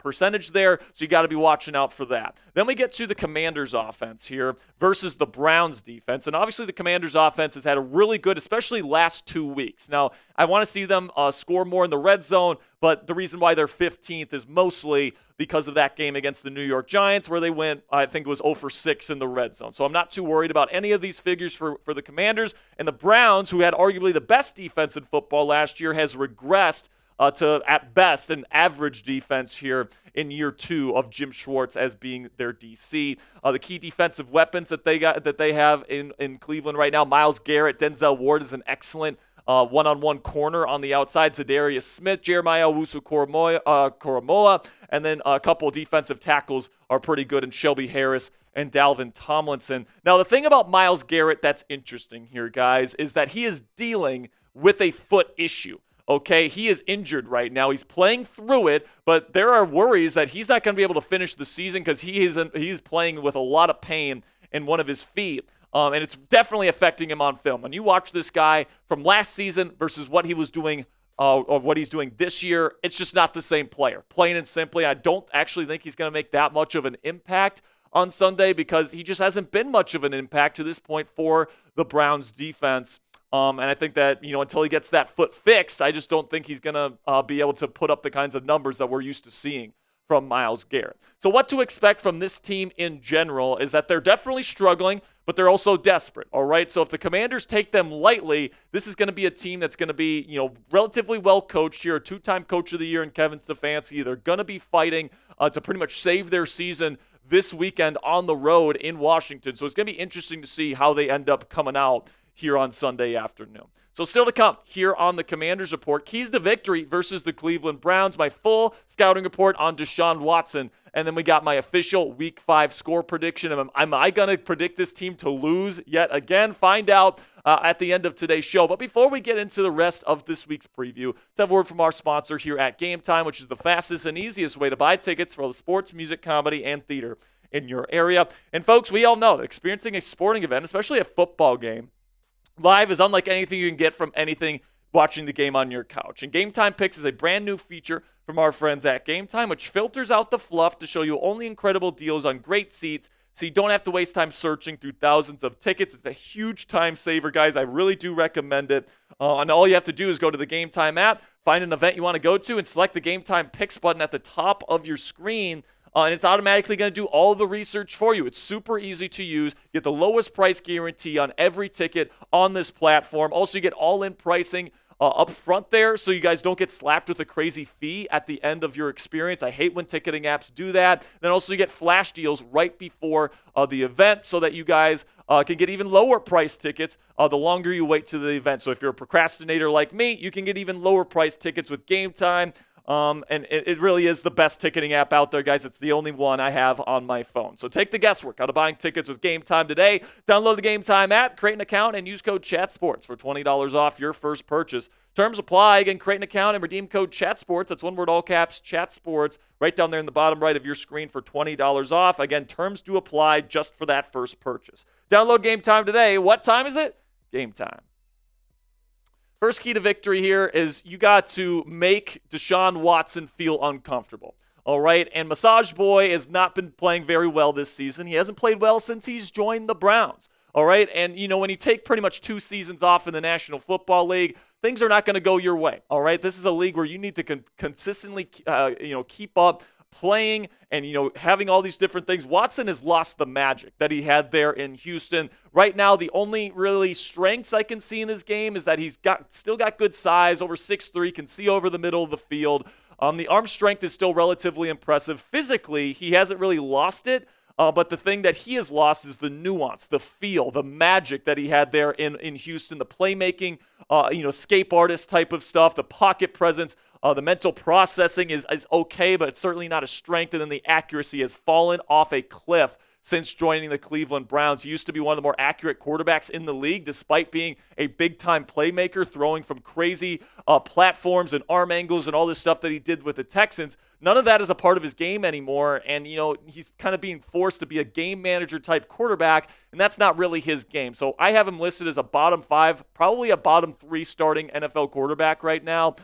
percentage there, so you got to be watching out for that. Then we get to the Commanders offense here versus the Browns defense. And obviously the Commanders offense has had a really good, especially last 2 weeks. Now, I want to see them score more in the red zone, but the reason why they're 15th is mostly because of that game against the New York Giants where they went, I think it was 0 for 6 in the red zone. So I'm not too worried about any of these figures for the Commanders. And the Browns, who had arguably the best defense in football last year, has regressed to, at best, an average defense here in year 2 of Jim Schwartz as being their DC. The key defensive weapons that they have in Cleveland right now, Myles Garrett, Denzel Ward is an excellent one-on-one corner on the outside, Zadarius Smith, Jeremiah Owusu-Koramoah, and then a couple of defensive tackles are pretty good in Shelby Harris and Dalvin Tomlinson. Now, the thing about Myles Garrett that's interesting here, guys, is that he is dealing with a foot issue. Okay, he is injured right now. He's playing through it, but there are worries that he's not going to be able to finish the season because he's playing with a lot of pain in one of his feet. And it's definitely affecting him on film. When you watch this guy from last season versus what he was doing or what he's doing this year, it's just not the same player. Plain and simply, I don't actually think he's going to make that much of an impact on Sunday because he just hasn't been much of an impact to this point for the Browns defense. And I think that, until he gets that foot fixed, I just don't think he's going to be able to put up the kinds of numbers that we're used to seeing from Myles Garrett. So what to expect from this team in general is that they're definitely struggling, but they're also desperate, all right? So if the Commanders take them lightly, this is going to be a team that's going to be, relatively well coached here, a 2-time Coach of the Year in Kevin Stefanski. They're going to be fighting to pretty much save their season this weekend on the road in Washington. So it's going to be interesting to see how they end up coming out here on Sunday afternoon. So still to come here on the Commanders Report, keys to victory versus the Cleveland Browns, my full scouting report on Deshaun Watson, and then we got my official Week 5 score prediction. Am I going to predict this team to lose yet again? Find out at the end of today's show. But before we get into the rest of this week's preview, let's have a word from our sponsor here at Game Time, which is the fastest and easiest way to buy tickets for the sports, music, comedy, and theater in your area. And folks, we all know experiencing a sporting event, especially a football game, live is unlike anything you can get from anything watching the game on your couch. And Game Time Picks is a brand new feature from our friends at Game Time, which filters out the fluff to show you only incredible deals on great seats so you don't have to waste time searching through thousands of tickets. It's a huge time saver, guys. I really do recommend it. And all you have to do is go to the Game Time app, find an event you want to go to, and select the Game Time Picks button at the top of your screen. And it's automatically going to do all the research for you. It's super easy to use. You get the lowest price guarantee on every ticket on this platform. Also, you get all-in pricing up front there so you guys don't get slapped with a crazy fee at the end of your experience. I hate when ticketing apps do that. Then also you get flash deals right before the event so that you guys can get even lower price tickets the longer you wait to the event. So if you're a procrastinator like me, you can get even lower price tickets with Game Time. And it really is the best ticketing app out there, guys. It's the only one I have on my phone. So take the guesswork out of buying tickets with Game Time today. Download the Game Time app, create an account, and use code CHATSPORTS for $20 off your first purchase. Terms apply. Again, create an account and redeem code CHATSPORTS. That's one word, all caps, CHATSPORTS, right down there in the bottom right of your screen for $20 off. Again, terms do apply just for that first purchase. Download Game Time today. What time is it? Game Time. First key to victory here is you got to make Deshaun Watson feel uncomfortable. All right, and Massage Boy has not been playing very well this season. He hasn't played well since he's joined the Browns. All right, and when you take pretty much 2 seasons off in the National Football League, things are not going to go your way. All right, this is a league where you need to consistently, keep up playing and, having all these different things. Watson has lost the magic that he had there in Houston. Right now, the only really strengths I can see in his game is that he's still got good size, over 6'3", can see over the middle of the field. The arm strength is still relatively impressive. Physically, he hasn't really lost it. But the thing that he has lost is the nuance, the feel, the magic that he had there in Houston, the playmaking, escape artist type of stuff, the pocket presence, the mental processing is okay, but it's certainly not a strength. And then the accuracy has fallen off a cliff since joining the Cleveland Browns. He used to be one of the more accurate quarterbacks in the league, despite being a big-time playmaker, throwing from crazy platforms and arm angles and all this stuff that he did with the Texans. None of that is a part of his game anymore, and, he's kind of being forced to be a game manager-type quarterback, and that's not really his game. So I have him listed as a bottom 5, probably a bottom 3 starting NFL quarterback right now.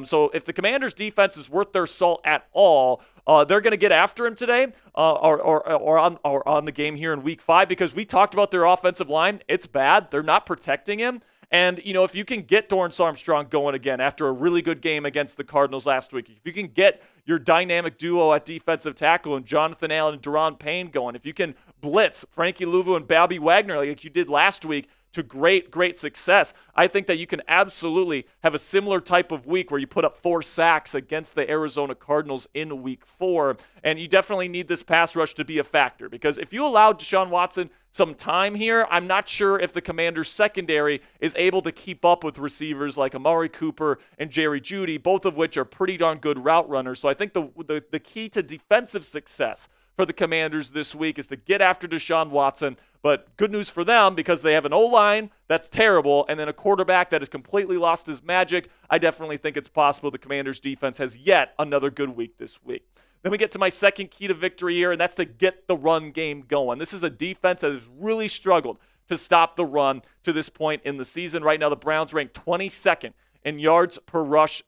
So if the Commanders' defense is worth their salt at all, they're going to get after him today or on the game here in week 5 because we talked about their offensive line. It's bad. They're not protecting him. And, if you can get Dorrance Armstrong going again after a really good game against the Cardinals last week, if you can get your dynamic duo at defensive tackle and Jonathan Allen and Daron Payne going, if you can blitz Frankie Louvu and Bobby Wagner like you did last week to great success, I think that you can absolutely have a similar type of week where you put up 4 sacks against the Arizona Cardinals in week 4. And you definitely need this pass rush to be a factor because if you allow Deshaun Watson some time here, I'm not sure if the Commanders' secondary is able to keep up with receivers like Amari Cooper and Jerry Jeudy, both of which are pretty darn good route runners. So I think the key to defensive success for the Commanders this week is to get after Deshaun Watson. But good news for them because they have an O-line that's terrible and then a quarterback that has completely lost his magic. I definitely think it's possible the Commanders' defense has yet another good week this week. Then we get to my second key to victory here, and that's to get the run game going. This is a defense that has really struggled to stop the run to this point in the season. Right now, the Browns rank 22nd in yards per rush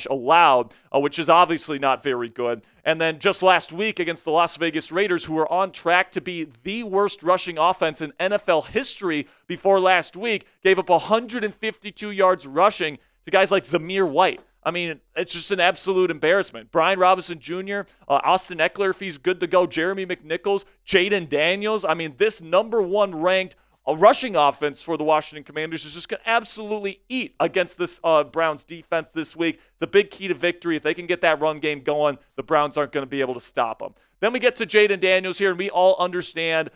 allowed, which is obviously not very good. And then just last week against the Las Vegas Raiders, who were on track to be the worst rushing offense in NFL history before last week, gave up 152 yards rushing to guys like Zamir White. I mean, it's just an absolute embarrassment. Brian Robinson Jr., Austin Eckler, if he's good to go, Jeremy McNichols, Jayden Daniels. I mean, this number 1 ranked rushing offense for the Washington Commanders is just going to absolutely eat against this Browns defense this week. It's a big key to victory. If they can get that run game going, the Browns aren't going to be able to stop them. Then we get to Jayden Daniels here, and we all understand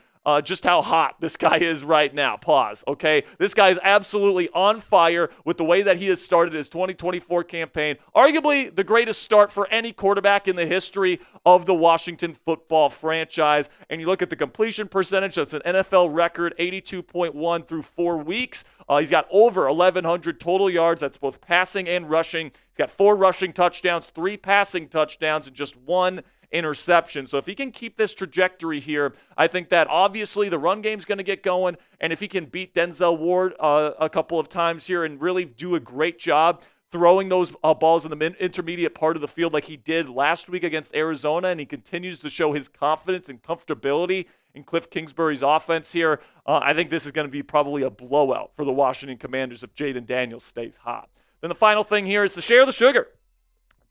just how hot this guy is right now. Pause, okay? This guy is absolutely on fire with the way that he has started his 2024 campaign. Arguably the greatest start for any quarterback in the history of the Washington football franchise. And you look at the completion percentage, that's an NFL record, 82.1 through 4 weeks. He's got over 1,100 total yards. That's both passing and rushing. He's got 4 rushing touchdowns, 3 passing touchdowns, and just 1 interception. So if he can keep this trajectory here, I think that obviously the run game's going to get going. And if he can beat Denzel Ward a couple of times here and really do a great job throwing those balls in the intermediate part of the field like he did last week against Arizona, and he continues to show his confidence and comfortability in Cliff Kingsbury's offense here, I think this is going to be probably a blowout for the Washington Commanders if Jayden Daniels stays hot. Then the final thing here is to share the sugar.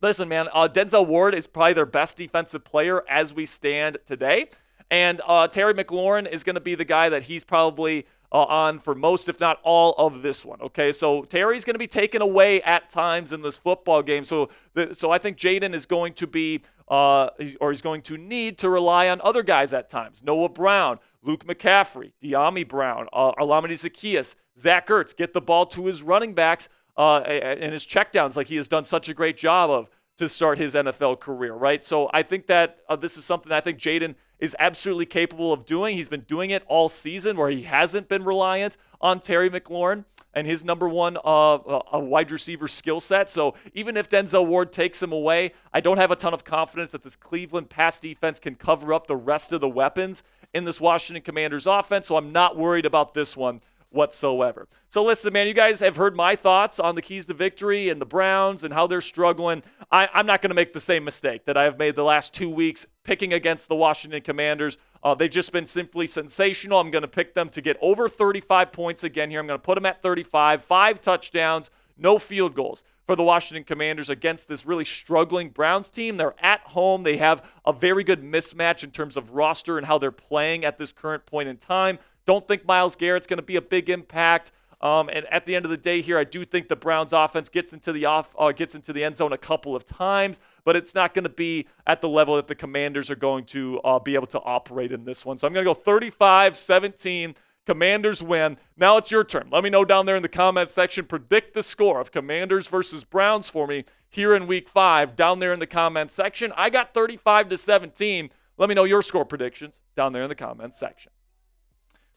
Listen, man, Denzel Ward is probably their best defensive player as we stand today. And Terry McLaurin is going to be the guy that he's probably on for most, if not all, of this one. Okay, so Terry's going to be taken away at times in this football game. So I think Jayden is going to be, he's going to need to rely on other guys at times. Noah Brown, Luke McCaffrey, De'Ami Brown, Olamide Zaccheaus, Zach Ertz, get the ball to his running backs and his checkdowns like he has done such a great job of to start his NFL career, right? So I think that this is something that I think Jayden is absolutely capable of doing. He's been doing it all season where he hasn't been reliant on Terry McLaurin and his number 1 wide receiver skill set. So even if Denzel Ward takes him away, I don't have a ton of confidence that this Cleveland pass defense can cover up the rest of the weapons in this Washington Commanders offense. So I'm not worried about this one whatsoever. So listen, man, you guys have heard my thoughts on the keys to victory and the Browns and how they're struggling. I'm not going to make the same mistake that I have made the last 2 weeks picking against the Washington Commanders. They've just been simply sensational. I'm going to pick them to get over 35 points again here. I'm going to put them at 35, 5 touchdowns, no field goals for the Washington Commanders against this really struggling Browns team. They're at home. They have a very good mismatch in terms of roster and how they're playing at this current point in time. Don't think Myles Garrett's going to be a big impact. And at the end of the day here, I do think the Browns offense gets into the end zone a couple of times, but it's not going to be at the level that the Commanders are going to be able to operate in this one. So I'm going to go 35-17. Commanders win. Now it's your turn. Let me know down there in the comment section. Predict the score of Commanders versus Browns for me here in Week 5 down there in the comment section. I got 35-17. Let me know your score predictions down there in the comment section.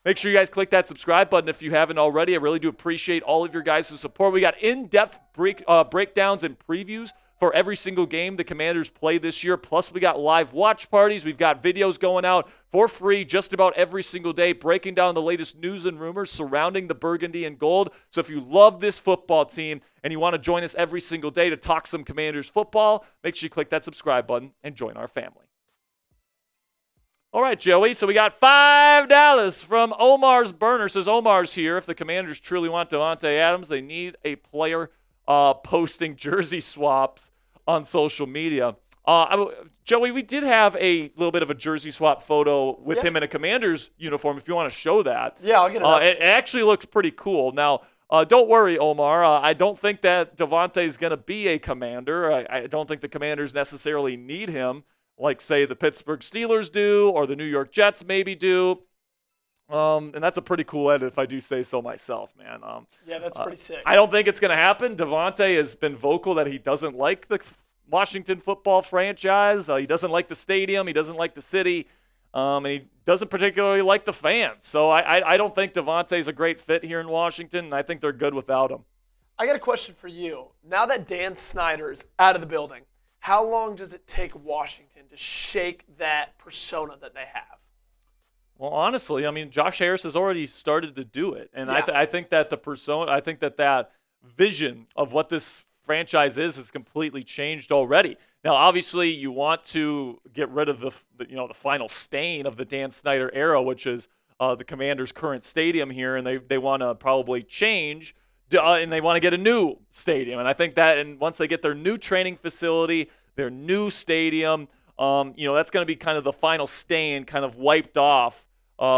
Make sure you guys click that subscribe button if you haven't already. I really do appreciate all of your guys' support. We got in-depth breakdowns and previews for every single game the Commanders play this year. Plus, we got live watch parties. We've got videos going out for free just about every single day, breaking down the latest news and rumors surrounding the Burgundy and Gold. So if you love this football team and you want to join us every single day to talk some Commanders football, make sure you click that subscribe button and join our family. All right, Joey, so we got $5 from Omar's Burner. Says Omar's here. If the Commanders truly want Davante Adams, they need a player posting jersey swaps on social media. Joey, we did have a little bit of a jersey swap photo with him in a Commander's uniform, if you want to show that. Yeah, I'll get it up. It actually looks pretty cool. Now, don't worry, Omar. I don't think that Davante is going to be a Commander. I don't think the Commanders necessarily need him like, say, the Pittsburgh Steelers do or the New York Jets maybe do. And that's a pretty cool edit if I do say so myself, man. Yeah, that's pretty sick. I don't think it's going to happen. Davante has been vocal that he doesn't like the Washington football franchise. He doesn't like the stadium. He doesn't like the city. And he doesn't particularly like the fans. So I don't think Davante's a great fit here in Washington, and I think they're good without him. I got a question for you. Now that Dan Snyder's out of the building, how long does it take Washington to shake that persona that they have? Well, honestly, I mean, Josh Harris has already started to do it. And I think that the persona, I think that vision of what this franchise is completely changed already. Now, obviously, you want to get rid of the final stain of the Dan Snyder era, which is the Commanders' current stadium here, and they want to probably change, and they want to get a new stadium. And I think that, and once they get their new training facility, their new stadium, that's going to be kind of the final stain kind of wiped off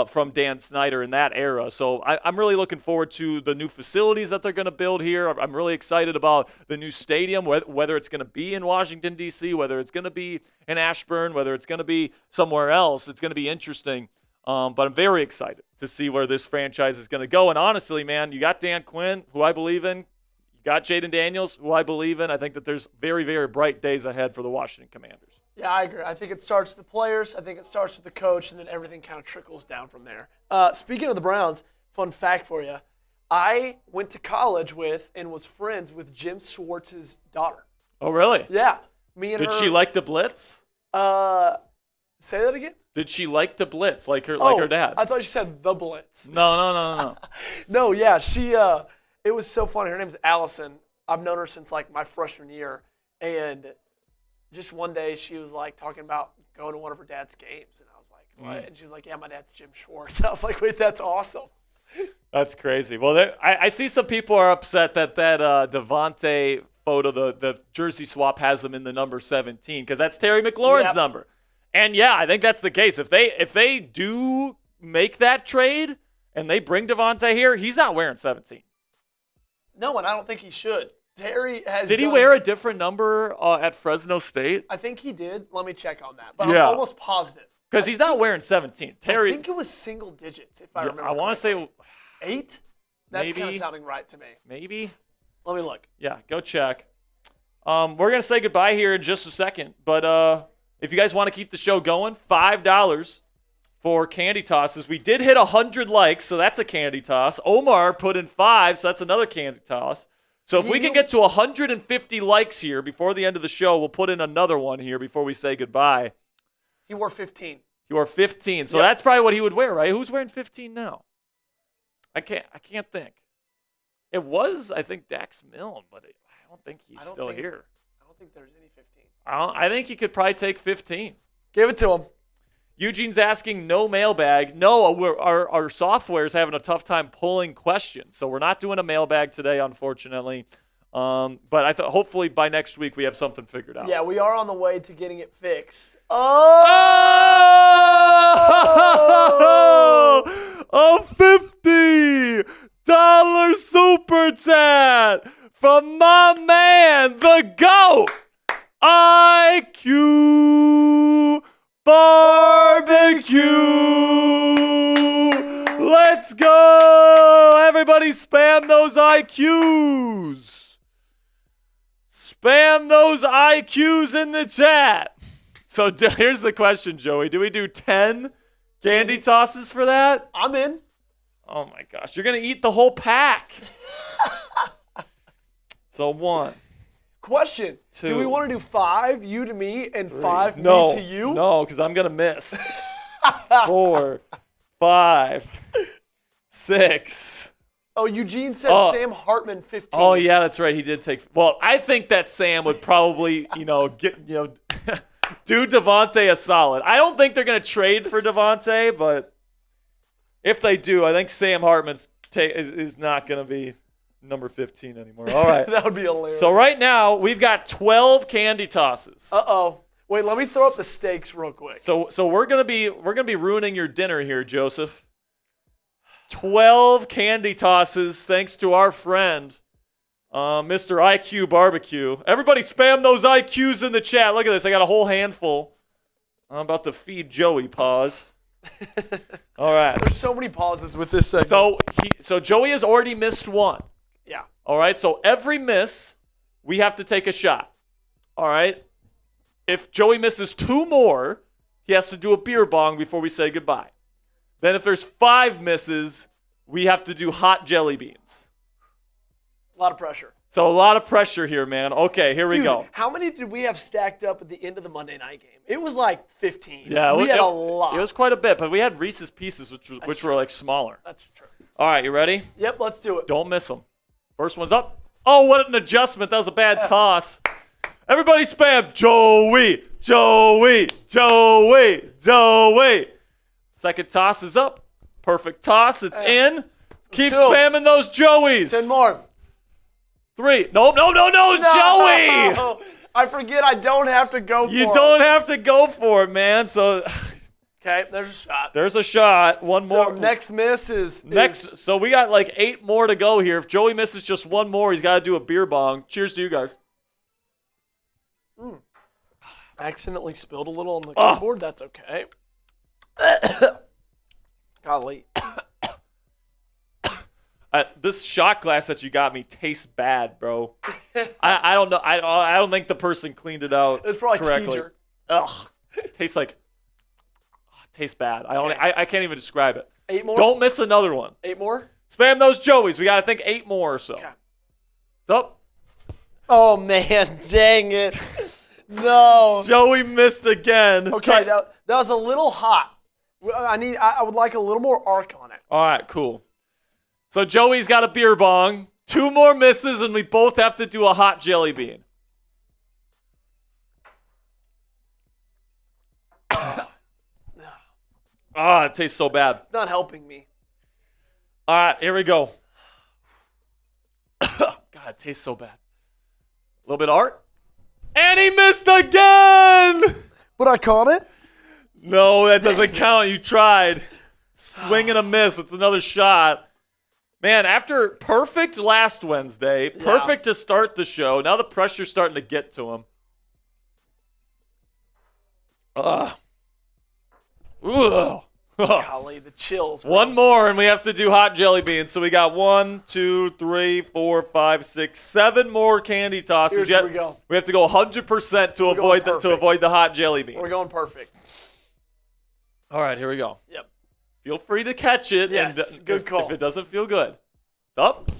from Dan Snyder in that era. So I'm really looking forward to the new facilities that they're going to build here. I'm really excited about the new stadium, whether it's going to be in Washington, D.C., whether it's going to be in Ashburn, whether it's going to be somewhere else. It's going to be interesting. But I'm very excited to see where this franchise is going to go. And honestly, man, you got Dan Quinn, who I believe in. You got Jayden Daniels, who I believe in. I think that there's very, very bright days ahead for the Washington Commanders. Yeah, I agree. I think it starts with the players. I think it starts with the coach, and then everything kind of trickles down from there. Speaking of the Browns, fun fact for you. I went to college with and was friends with Jim Schwartz's daughter. Oh, really? Yeah. Me and her. Did she like the blitz? Say that again? Did she like the blitz like her dad? I thought you said the blitz. No. No, yeah. She, it was so funny. Her name's Allison. I've known her since, like, my freshman year. And just one day she was like talking about going to one of her dad's games, and I was like, "What?" And she's like, "Yeah, my dad's Jim Schwartz." I was like, "Wait, that's awesome." That's crazy. Well, I see some people are upset that Davante photo, the jersey swap, has him in the number 17 because that's Terry McLaurin's number. And yeah, I think that's the case. If they do make that trade and they bring Davante here, he's not wearing 17. No, and I don't think he should. Terry has. Did he wear a different number at Fresno State? I think he did. Let me check on that. But I'm almost positive. Because he's not wearing 17. Terry. I think it was single digits, if I remember. I want to say 8. That's kind of sounding right to me. Maybe. Let me look. Yeah, go check. We're gonna say goodbye here in just a second, but if you guys want to keep the show going, $5 for candy tosses. We did hit 100 likes, so that's a candy toss. Omar put in 5, so that's another candy toss. So if we can get to 150 likes here before the end of the show, we'll put in another one here before we say goodbye. He wore 15. He wore 15. So that's probably what he would wear, right? Who's wearing 15 now? I can't think. It was, I think, Dax Milne, but I don't think he's still here. I don't think there's any 15. I think he could probably take 15. Give it to him. Eugene's asking no mailbag. No, our software is having a tough time pulling questions, so we're not doing a mailbag today, unfortunately. But I thought hopefully by next week we have something figured out. Yeah, we are on the way to getting it fixed. Oh! A $50 super chat from my man, the GOAT, IQ Barbecue. Let's go. Everybody spam those IQs. Spam those IQs in the chat. So here's the question, Joey. Do we do 10 candy tosses for that? I'm in. Oh, my gosh. You're going to eat the whole pack. So 1. question. 2. Do we want to do 5, you to me, and 3. 5, no, me to you? No, because I'm going to miss. 4, 5, 6. Oh, Eugene said Sam Hartman 15. Oh, yeah, that's right. He did take. Well, I think that Sam would probably, do Davante a solid. I don't think they're going to trade for Davante, but if they do, I think Sam Hartman is not going to be number 15 anymore. All right. That would be hilarious. So right now, we've got 12 candy tosses. Uh-oh. Wait, let me throw up the stakes real quick. So we're gonna be ruining your dinner here, Joseph. 12 candy tosses, thanks to our friend, Mr. IQ Barbecue. Everybody spam those IQs in the chat. Look at this. I got a whole handful. I'm about to feed Joey. Pause. All right. There's so many pauses with this segment. So Joey has already missed one. Yeah. All right. So every miss, we have to take a shot. All right. If Joey misses 2 more, he has to do a beer bong before we say goodbye. Then if there's 5 misses, we have to do hot jelly beans. A lot of pressure. So a lot of pressure here, man. Okay, here we go. How many did we have stacked up at the end of the Monday night game? It was like 15. Yeah, we had a lot. It was quite a bit, but we had Reese's Pieces, which were like smaller. That's true. All right, you ready? Yep, let's do it. Don't miss them. First one's up. Oh, what an adjustment. That was a bad toss. Everybody spam Joey, Joey, Joey, Joey. Second toss is up. Perfect toss. It's in. Keep 2. spamming those Joeys. 10 more. 3. No, Joey. I forget I don't have to go for it. You don't have to go for it, man. So okay, there's a shot. there's a shot. One more. So next miss is Next. So we got like 8 more to go here. If Joey misses just 1 more, he's got to do a beer bong. Cheers to you guys. Accidentally spilled a little on the keyboard. That's okay. Golly. This shot glass that you got me tastes bad, bro. I don't know. I don't think the person cleaned it out It's probably correctly. teacher. Ugh. Tastes bad. I can't even describe it. 8 more? Don't miss another one. 8 more? Spam those Joeys. We got to think 8 more or so. Okay. It's up. Oh, man. Dang it. No. Joey missed again. Okay, that was a little hot. I would like a little more arc on it. All right, cool. So Joey's got a beer bong. 2 more misses, and we both have to do a hot jelly bean. It tastes so bad. Not helping me. All right, here we go. God, it tastes so bad. A little bit of art. And he missed again! But I caught it? No, that doesn't count. You tried. Swing and a miss. It's another shot. Man, after perfect last Wednesday, perfect to start the show, now the pressure's starting to get to him. Ugh. Golly, the chills. Bro. 1 more, and we have to do hot jelly beans. So we got 1, 2, 3, 4, 5, 6, 7 more candy tosses. Here we go. We have to go 100% to avoid the hot jelly beans. We're going perfect. All right, here we go. Yep. Feel free to catch it. Yes, and good call. If it doesn't feel good, it's up.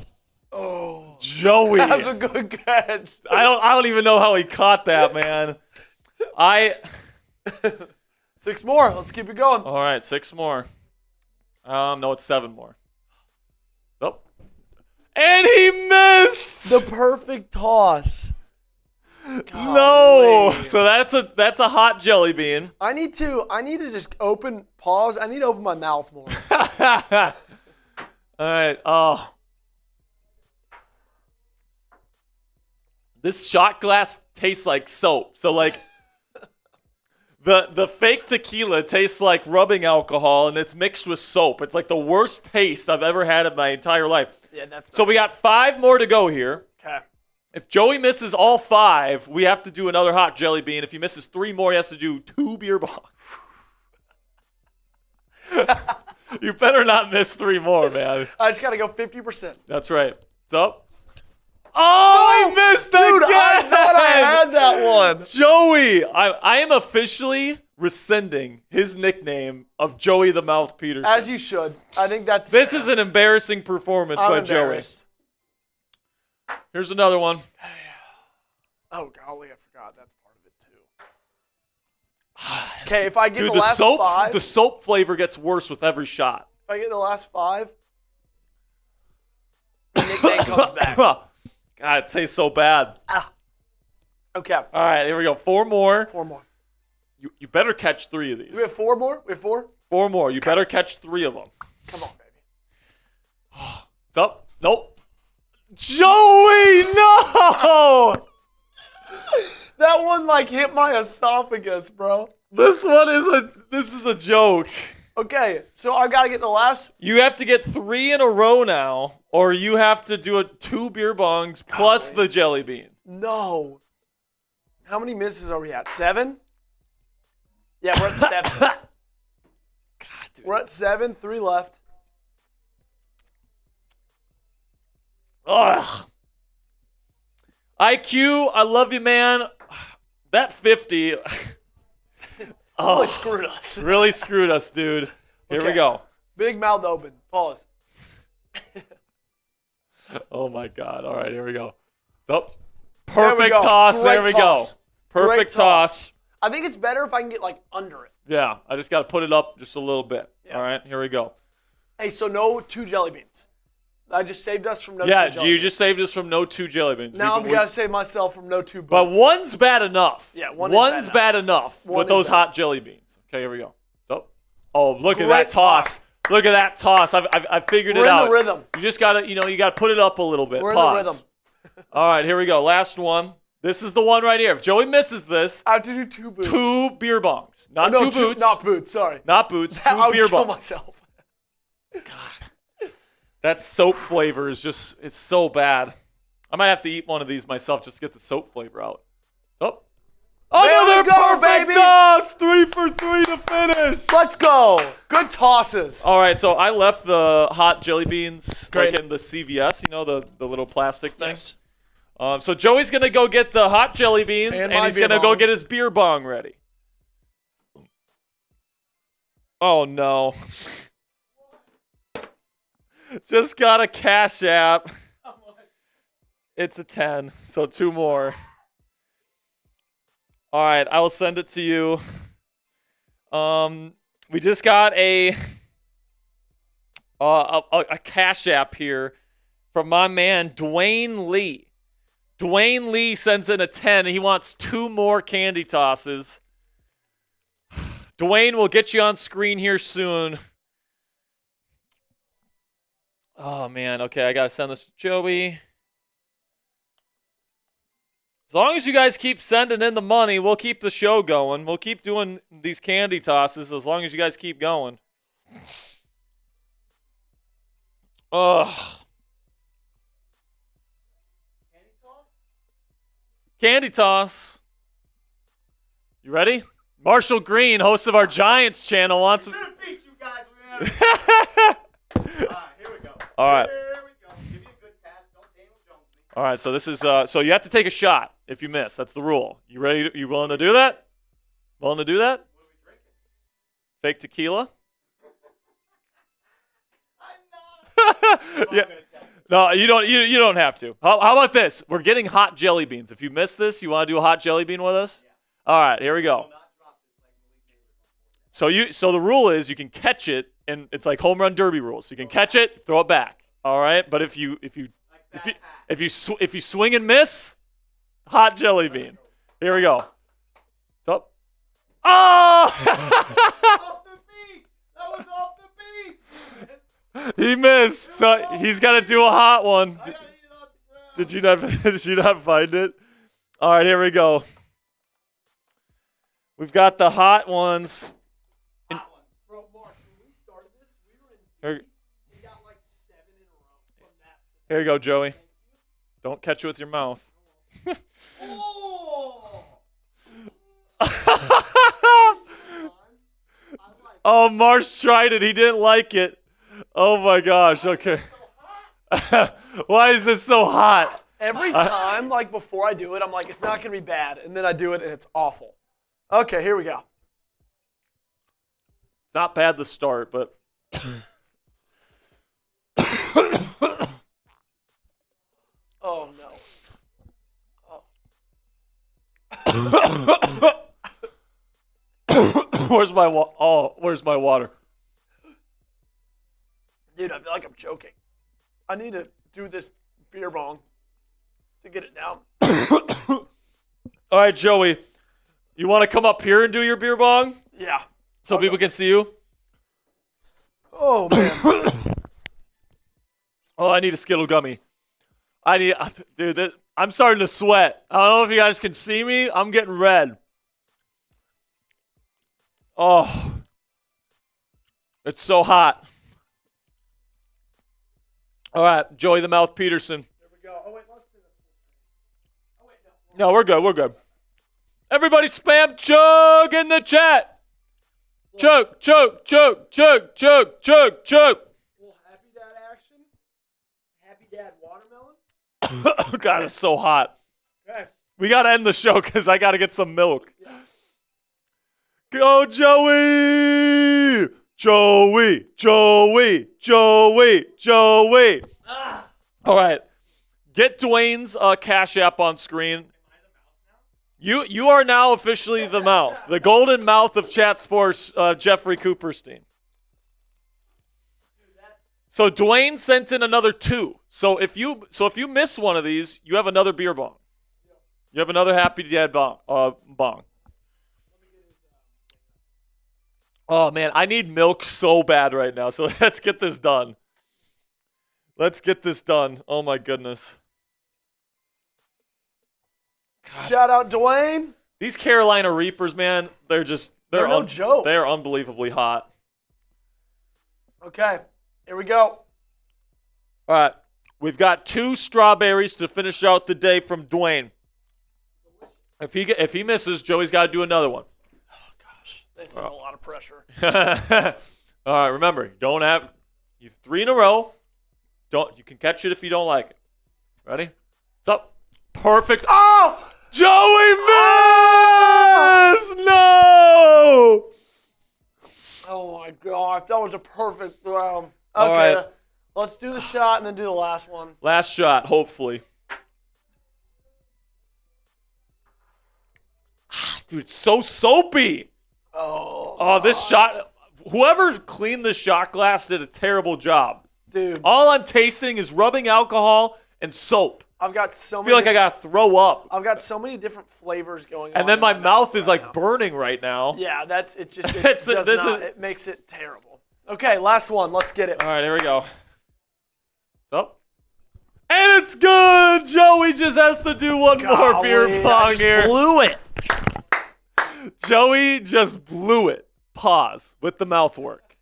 Oh, Joey. that's a good catch. I don't even know how he caught that, man. 6 more. Let's keep it going. All right, 6 more. No, it's 7 more. Oh. And he missed. The perfect toss. No. Golly. So that's a hot jelly bean. I need to just pause. I need to open my mouth more. All right. Oh. This shot glass tastes like soap. So like the fake tequila tastes like rubbing alcohol and it's mixed with soap. It's like the worst taste I've ever had in my entire life. Yeah, that's So we got 5 more to go here. okay. If Joey misses all 5, we have to do another hot jelly bean. If he misses 3 more, he has to do 2 beer bongs. You better not miss 3 more, man. I just gotta go 50%. That's right. It's up. Oh, he missed Dude, again! I thought I had that one. Joey, I am officially rescinding his nickname of Joey the Mouth Peterson. As you should. I think that's. This is an embarrassing performance I'm by embarrassed. Joey. Here's another one. Oh, golly, I forgot. That's part of it, too. Okay, if I get Dude, the last five. The soap flavor gets worse with every shot. If I get the last five, the nickname comes back. God, it tastes so bad. Okay. All right, here we go. 4 more. 4 more. You better catch 3 of these. Do we have 4 more? We have 4? 4 more. You better catch 3 of them. Come on, baby. It's up. Nope. Joey, no! That one hit my esophagus, bro. This is a joke. Okay, so I gotta get the last. You have to get 3 in a row now, or you have to do 2 beer bongs plus the jelly bean. No. How many misses are we at? 7? Yeah, we're at 7. God, dude. We're at 7. 3 left. Ugh. IQ, I love you, man. That 50 Really screwed us. really screwed us, dude. Here we go. Big mouth open. Pause. Oh, my God. All right, here we go. Up. Perfect go. toss. Great There we toss. go. Perfect Great toss. I think it's better if I can get under it. Yeah, I just got to put it up just a little bit. Yeah. All right, here we go. Hey, so no 2 jelly beans. I just saved us from no 2 Yeah, jelly you beans. just saved us from no 2 jelly beans. Now I've got to save myself from no 2 boots. But one's bad enough. Yeah, one one's is bad enough One with is those bad. hot jelly beans. Okay, here we go. So, oh, look at Great that toss. toss. Look at that toss. I figured We're it in out. the rhythm. You just gotta, you gotta put it up a little bit. We're Pause. in the rhythm. All right, here we go. Last one. This is the one right here. If Joey misses this, I have to do 2 boots. 2 beer bongs. Not no, 2 boots. Not boots, sorry. Not boots. 2 I would beer kill bongs. myself. God. That soap flavor is just, it's so bad. I might have to eat one of these myself just to get the soap flavor out. Oh. Another we go, perfect baby. toss. 3 for 3 to finish. Let's go. Good tosses. All right, so I left the hot jelly beans Great. in the CVS, the little plastic thing. Yes. So Joey's going to go get the hot jelly beans, And and my he's beer going to go bong. get his beer bong ready. Oh, no. Just got a Cashapp. It's a 10, so 2 more. All right, I will send it to you. We just got a Cashapp here from my man Dwayne Lee. Dwayne Lee sends in a 10. He wants 2 more candy tosses. Dwayne, we'll get you on screen here soon. Oh, man. Okay, I got to send this to Joey. As long as you guys keep sending in the money, we'll keep the show going. We'll keep doing these candy tosses as long as you guys keep going. Ugh. Candy toss. You ready? Marshall Green, host of our Giants channel, wants to. Beat you guys with that. All right, here we go. All right. Here we go. Give me a good pass. Don't Daniel Jones me. All right, so this is so you have to take a shot if you miss. That's the rule. You ready? You willing to do that? Willing to do that? What are we drinking? Fake tequila? I'm not. Yeah. No, you don't have to. How about this? We're getting hot jelly beans. If you miss this, you want to do a hot jelly bean with us? Yeah. All right, here we I will go. not drop this like Malik Neighbors on So the rule is you can catch it, and it's like home run derby rules. You can catch it, throw it back. All right, but if you swing and miss, hot jelly bean. Here we go. So, oh! Off the beat. That was off the beat. He missed. So he's got to do a hot one. I gotta eat it off the ground. Did you not find it? All right, here we go. We've got the hot ones. Hot ones. Bro, Mark, when we started this, we were in Here, we got 7 in a row from that. here you go, Joey. Don't catch it with your mouth. Oh! Oh, Marsh tried it. He didn't like it. Oh, my gosh. Okay. Why is this so hot? Every time, before I do it, I'm like, it's not going to be bad. And then I do it, and it's awful. Okay, here we go. Not bad to start, but Oh, no. Oh. Where's my where's my water? Dude, I feel like I'm choking. I need to do this beer bong to get it down. All right, Joey. You want to come up here and do your beer bong Yeah. so people can see you? Oh, man. Oh, I need a Skittle gummy. Dude, I'm starting to sweat. I don't know if you guys can see me. I'm getting red. Oh, it's so hot. All right, Joey the Mouth Peterson. There we go. Oh, wait, let's do this. Oh, wait, No, we're good. We're good. Everybody spam chug in the chat. Chug, chug, chug, chug, chug, chug, chug. Little Happy Dad action. Happy Dad watermelon. God, it's so hot. Okay. We got to end the show because I got to get some milk. Yeah. Go, Joey! Joey, Joey, Joey, Joey. All right. Get Dwayne's Cash App on screen. You are now officially the mouth. The golden mouth of Chat Sports, Jeffrey Cooperstein. So Dwayne sent in another 2. So if you miss one of these, you have another beer bong. You have another Happy Dad bong. Oh, man, I need milk so bad right now. So let's get this done. Let's get this done. Oh, my goodness. God. Shout out Dwayne. These Carolina Reapers, man, they're no joke. They're unbelievably hot. Okay, here we go. All right, we've got 2 strawberries to finish out the day from Dwayne. If he misses, Joey's got to do another one. Oh, gosh. This is a lot of pressure. All right, remember, you've 3 in a row. You can catch it if you don't like it. Ready? It's up. Perfect. Oh! Joey missed! No! Oh, my gosh. That was a perfect throw. Okay, All right. Let's do the shot and then do the last one. Last shot, hopefully. Dude, it's so soapy. Oh, this shot. Whoever cleaned the shot glass did a terrible job. Dude. All I'm tasting is rubbing alcohol and soap. I've got so I feel like I got to throw up. I've got so many different flavors going on. And then my mouth is like now. burning right now. Yeah, This it makes it terrible. Okay, last one. Let's get it. All right, here we go. So. And it's good. Joey just has to do one more beer pong here. Blew it. Joey just blew it. Pause with the mouth work.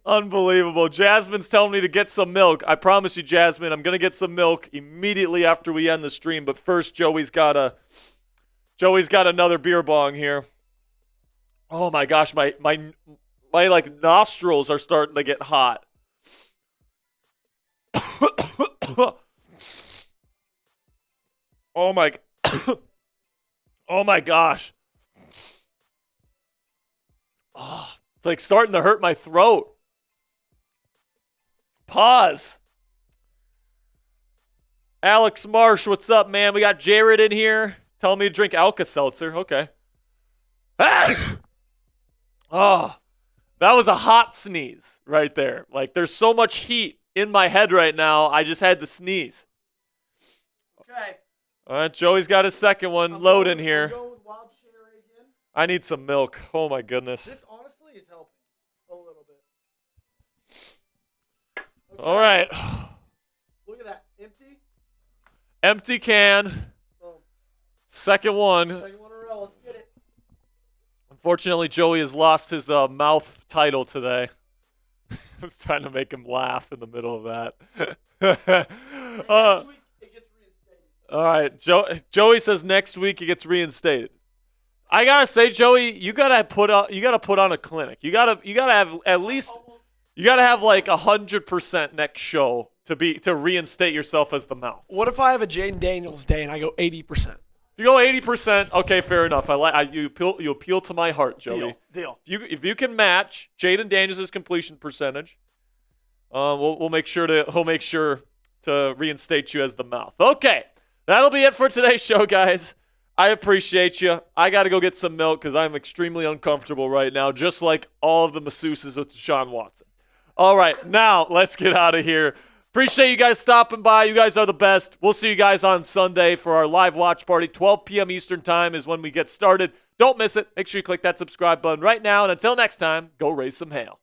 Unbelievable. Jasmine's telling me to get some milk. I promise you, Jasmine, I'm going to get some milk immediately after we end the stream. But first, Joey's got another beer bong here. Oh my gosh, my like nostrils are starting to get hot. Oh my Oh my gosh. Oh, it's like starting to hurt my throat. Pause. Alex Marsh, what's up, man? We got Jared in here telling me to drink Alka-Seltzer. Okay. Ah! Oh, that was a hot sneeze right there. Like, there's so much heat in my head right now, I just had to sneeze. Okay. All right, Joey's got his second one loading here. I'm going with wild cherry again. I need some milk. Oh, my goodness. This honestly is helping a little bit. Okay. All right. Look at that. Empty. Empty can. Boom. Second one. Second one in a row. Let's get it. Unfortunately, Joey has lost his mouth title today. I was trying to make him laugh in the middle of that. Next week, it gets reinstated. All right. Joey says next week it gets reinstated. I gotta say, Joey, you gotta put on a clinic. You gotta have at least. You got to have like 100% next show to reinstate yourself as the mouth. What if I have a Jayden Daniels day and I go 80%? If you go 80%, okay, fair enough. You appeal to my heart, Joey. Deal. If you can match Jayden Daniels' completion percentage, he'll make sure to reinstate you as the mouth. Okay, That'll be it for today's show, guys. I appreciate you. I got to go get some milk because I'm extremely uncomfortable right now, just like all of the masseuses with Deshaun Watson. All right, now let's get out of here. Appreciate you guys stopping by. You guys are the best. We'll see you guys on Sunday for our live watch party. 12 p.m. Eastern time is when we get started. Don't miss it. Make sure you click that subscribe button right now. And until next time, go raise some hail.